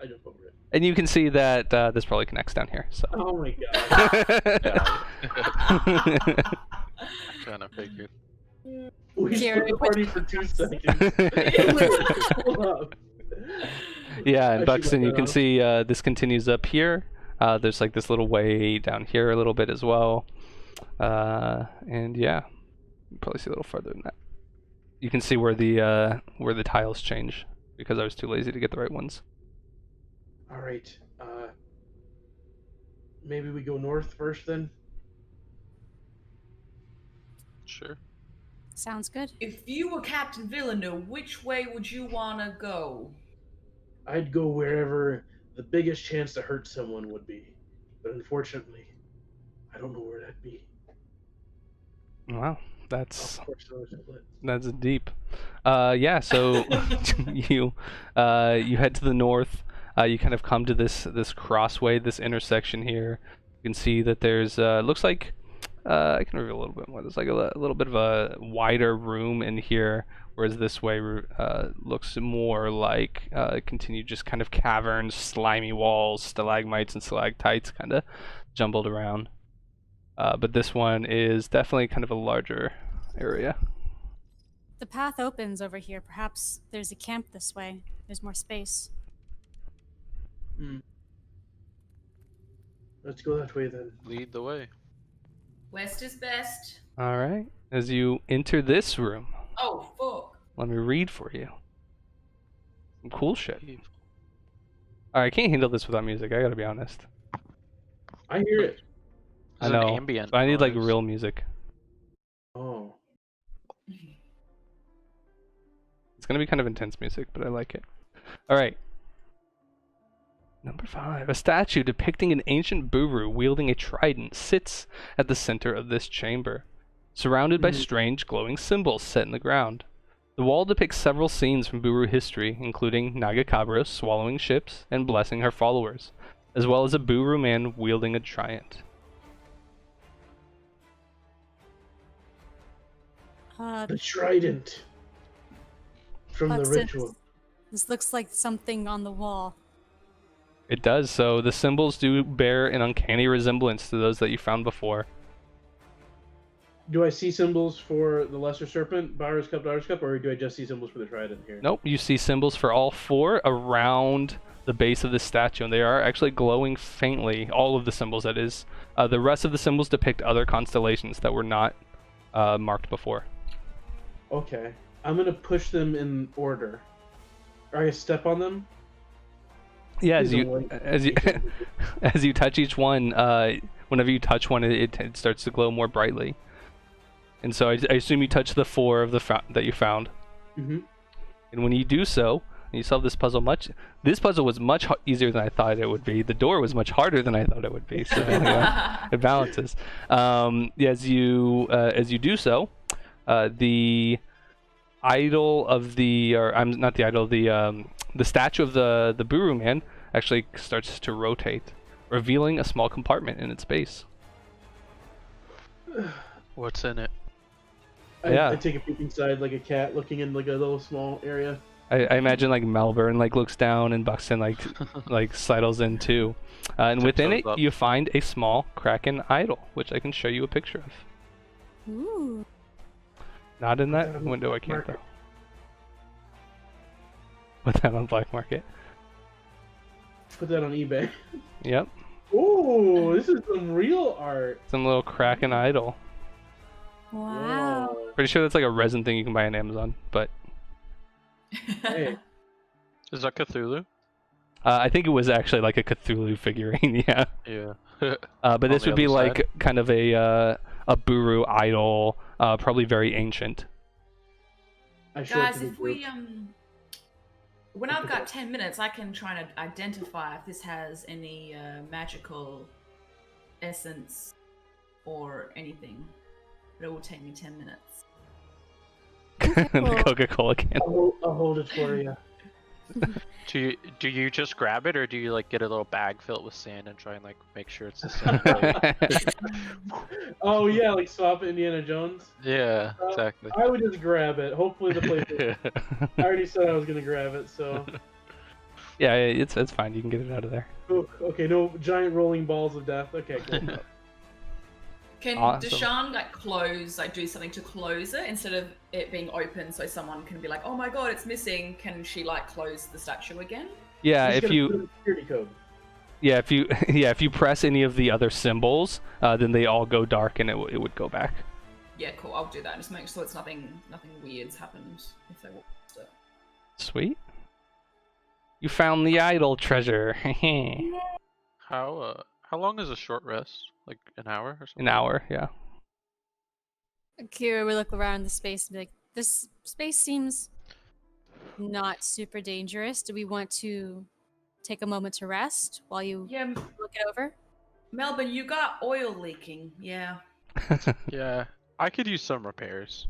Speaker 3: jump over it.
Speaker 1: And you can see that this probably connects down here. So.
Speaker 3: Oh my god.
Speaker 4: Kind of figured.
Speaker 3: We split the party for 2 seconds. Hold up.
Speaker 1: Yeah, and Buxton, you can see this continues up here. There's like this little way down here a little bit as well. And yeah, you can probably see a little further than that. You can see where the tiles change because I was too lazy to get the right ones.
Speaker 3: All right. Maybe we go north first then?
Speaker 4: Sure.
Speaker 5: Sounds good.
Speaker 2: If you were Captain Villanue, which way would you want to go?
Speaker 3: I'd go wherever the biggest chance to hurt someone would be. But unfortunately, I don't know where that'd be.
Speaker 1: Wow, that's
Speaker 3: That's
Speaker 1: deep. Yeah, so you head to the north. You kind of come to this crossway, this intersection here. You can see that there's looks like I can reveal a little bit more. There's like a little bit of a wider room in here, whereas this way looks more like continued just kind of caverns, slimy walls, stalagmites and stalactites kind of jumbled around. But this one is definitely kind of a larger area.
Speaker 5: The path opens over here. Perhaps there's a camp this way. There's more space.
Speaker 3: Let's go that way then.
Speaker 4: Lead the way.
Speaker 2: West is best.
Speaker 1: All right. As you enter this room,
Speaker 2: Oh, fuck.
Speaker 1: let me read for you. Some cool shit. All right, I can't handle this without music. I gotta be honest.
Speaker 3: I hear it.
Speaker 1: I
Speaker 4: It's
Speaker 1: know.
Speaker 4: An ambient
Speaker 1: But I need like
Speaker 4: noise.
Speaker 1: real music.
Speaker 3: Oh.
Speaker 1: It's gonna be kind of intense music, but I like it. All right. Number 5. A statue depicting an ancient Buru wielding a trident sits at the center of this chamber, surrounded by strange glowing symbols set in the ground. The wall depicts several scenes from Buru history, including Nagakabra swallowing ships and blessing her followers, as well as a Buru man wielding a trident.
Speaker 3: The trident. From the
Speaker 5: Buxton,
Speaker 3: ritual.
Speaker 5: This looks like something on the wall.
Speaker 1: It does, so the symbols do bear an uncanny resemblance to those that you found before.
Speaker 3: Do I see symbols for the Lesser Serpent, Bowers Cup, Daughter's Cup, or do I just see symbols for the Trident here?
Speaker 1: Nope, you see symbols for all 4 around the base of the statue, and they are actually glowing faintly, all of the symbols, that is. The rest of the symbols depict other constellations that were not marked before.
Speaker 3: Okay. I'm going to push them in order. Are I step on them?
Speaker 1: Yeah,
Speaker 3: Please don't wait.
Speaker 1: as you touch each one, whenever you touch one, it starts to glow more brightly. And so I assume you touch the 4 of that you found.
Speaker 3: Mm-hmm.
Speaker 1: And when you do so, you solve this puzzle this puzzle was much easier than I thought it would be. The door was much harder than I thought it would be. So it balances. As you do so, the idol of the statue of the Buru Man actually starts to rotate, revealing a small compartment in its base.
Speaker 4: What's in it?
Speaker 3: I take a peek inside like a cat looking in like a little small area.
Speaker 1: I imagine like Melbourne like looks down and Buxton like sidles in too, and within it you find a small Kraken idol, which I can show you a picture of.
Speaker 5: Ooh.
Speaker 1: Not in that window, I can't though. Put that on black market.
Speaker 3: Put that on eBay.
Speaker 1: Yep.
Speaker 3: Ooh, this is some real art.
Speaker 1: Some little Kraken idol.
Speaker 5: Wow.
Speaker 3: Whoa.
Speaker 1: Pretty sure that's like a resin thing you can buy on Amazon, but
Speaker 3: Hey.
Speaker 4: Is that Cthulhu?
Speaker 1: I think it was actually like a Cthulhu figurine, yeah.
Speaker 4: Yeah.
Speaker 1: But this
Speaker 4: the
Speaker 1: would be
Speaker 4: other
Speaker 1: like
Speaker 4: side?
Speaker 1: kind of a Buru idol, probably very ancient.
Speaker 3: I show it
Speaker 2: Guys,
Speaker 3: to the
Speaker 2: if we
Speaker 3: group.
Speaker 2: when I've got 10 minutes, I can try to identify if this has any magical essence or anything. But it will take me 10 minutes.
Speaker 1: The Coca-Cola can.
Speaker 3: I'll hold it for you.
Speaker 4: Do you just grab it, or do you like get a little bag filled with sand and try and like make sure it's the same?
Speaker 3: Oh yeah, like swap Indiana Jones.
Speaker 4: Yeah, exactly.
Speaker 3: I would just grab it. Hopefully the place. I already said I was gonna grab it, so.
Speaker 1: Yeah, it's fine. You can get it out of there.
Speaker 3: Oh, okay, no giant rolling balls of death. Okay, cool.
Speaker 2: Can
Speaker 1: Awesome.
Speaker 2: Deshaun do something to close it instead of it being open so someone can be like, oh my god, it's missing? Can she like close the statue again?
Speaker 1: Yeah,
Speaker 3: He's
Speaker 1: if
Speaker 3: gonna
Speaker 1: you
Speaker 3: put in security code.
Speaker 1: if you press any of the other symbols, then they all go dark and it would go back.
Speaker 2: Yeah, cool. I'll do that. Just make sure it's nothing weird's happened if they walk past it.
Speaker 1: Sweet. You found the idol treasure.
Speaker 4: How long is a short rest? Like an hour or something?
Speaker 1: An hour, yeah.
Speaker 5: Kira, we look around the space and be like, this space seems not super dangerous. Do we want to take a moment to rest while you
Speaker 2: Yeah,
Speaker 5: look it over?
Speaker 2: Melbourne, you got oil leaking. Yeah.
Speaker 4: Yeah, I could use some repairs.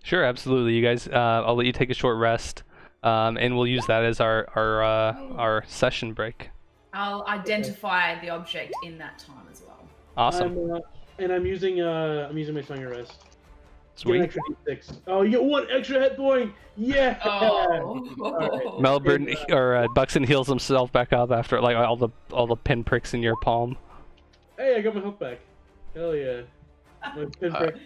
Speaker 1: Sure, absolutely. You guys, I'll let you take a short rest, and we'll use that as our session break.
Speaker 2: I'll identify the object in that time as well.
Speaker 1: Awesome.
Speaker 3: I'm using my song of rest. Get
Speaker 1: Sweet.
Speaker 3: an extra D6. Oh, you get 1 extra hit point. Yeah.
Speaker 2: Oh.
Speaker 3: Alright.
Speaker 1: Melbourne or Buxton heals himself back up after like all the pinpricks in your palm.
Speaker 3: Hey, I got my health back. Hell yeah. My pinprick.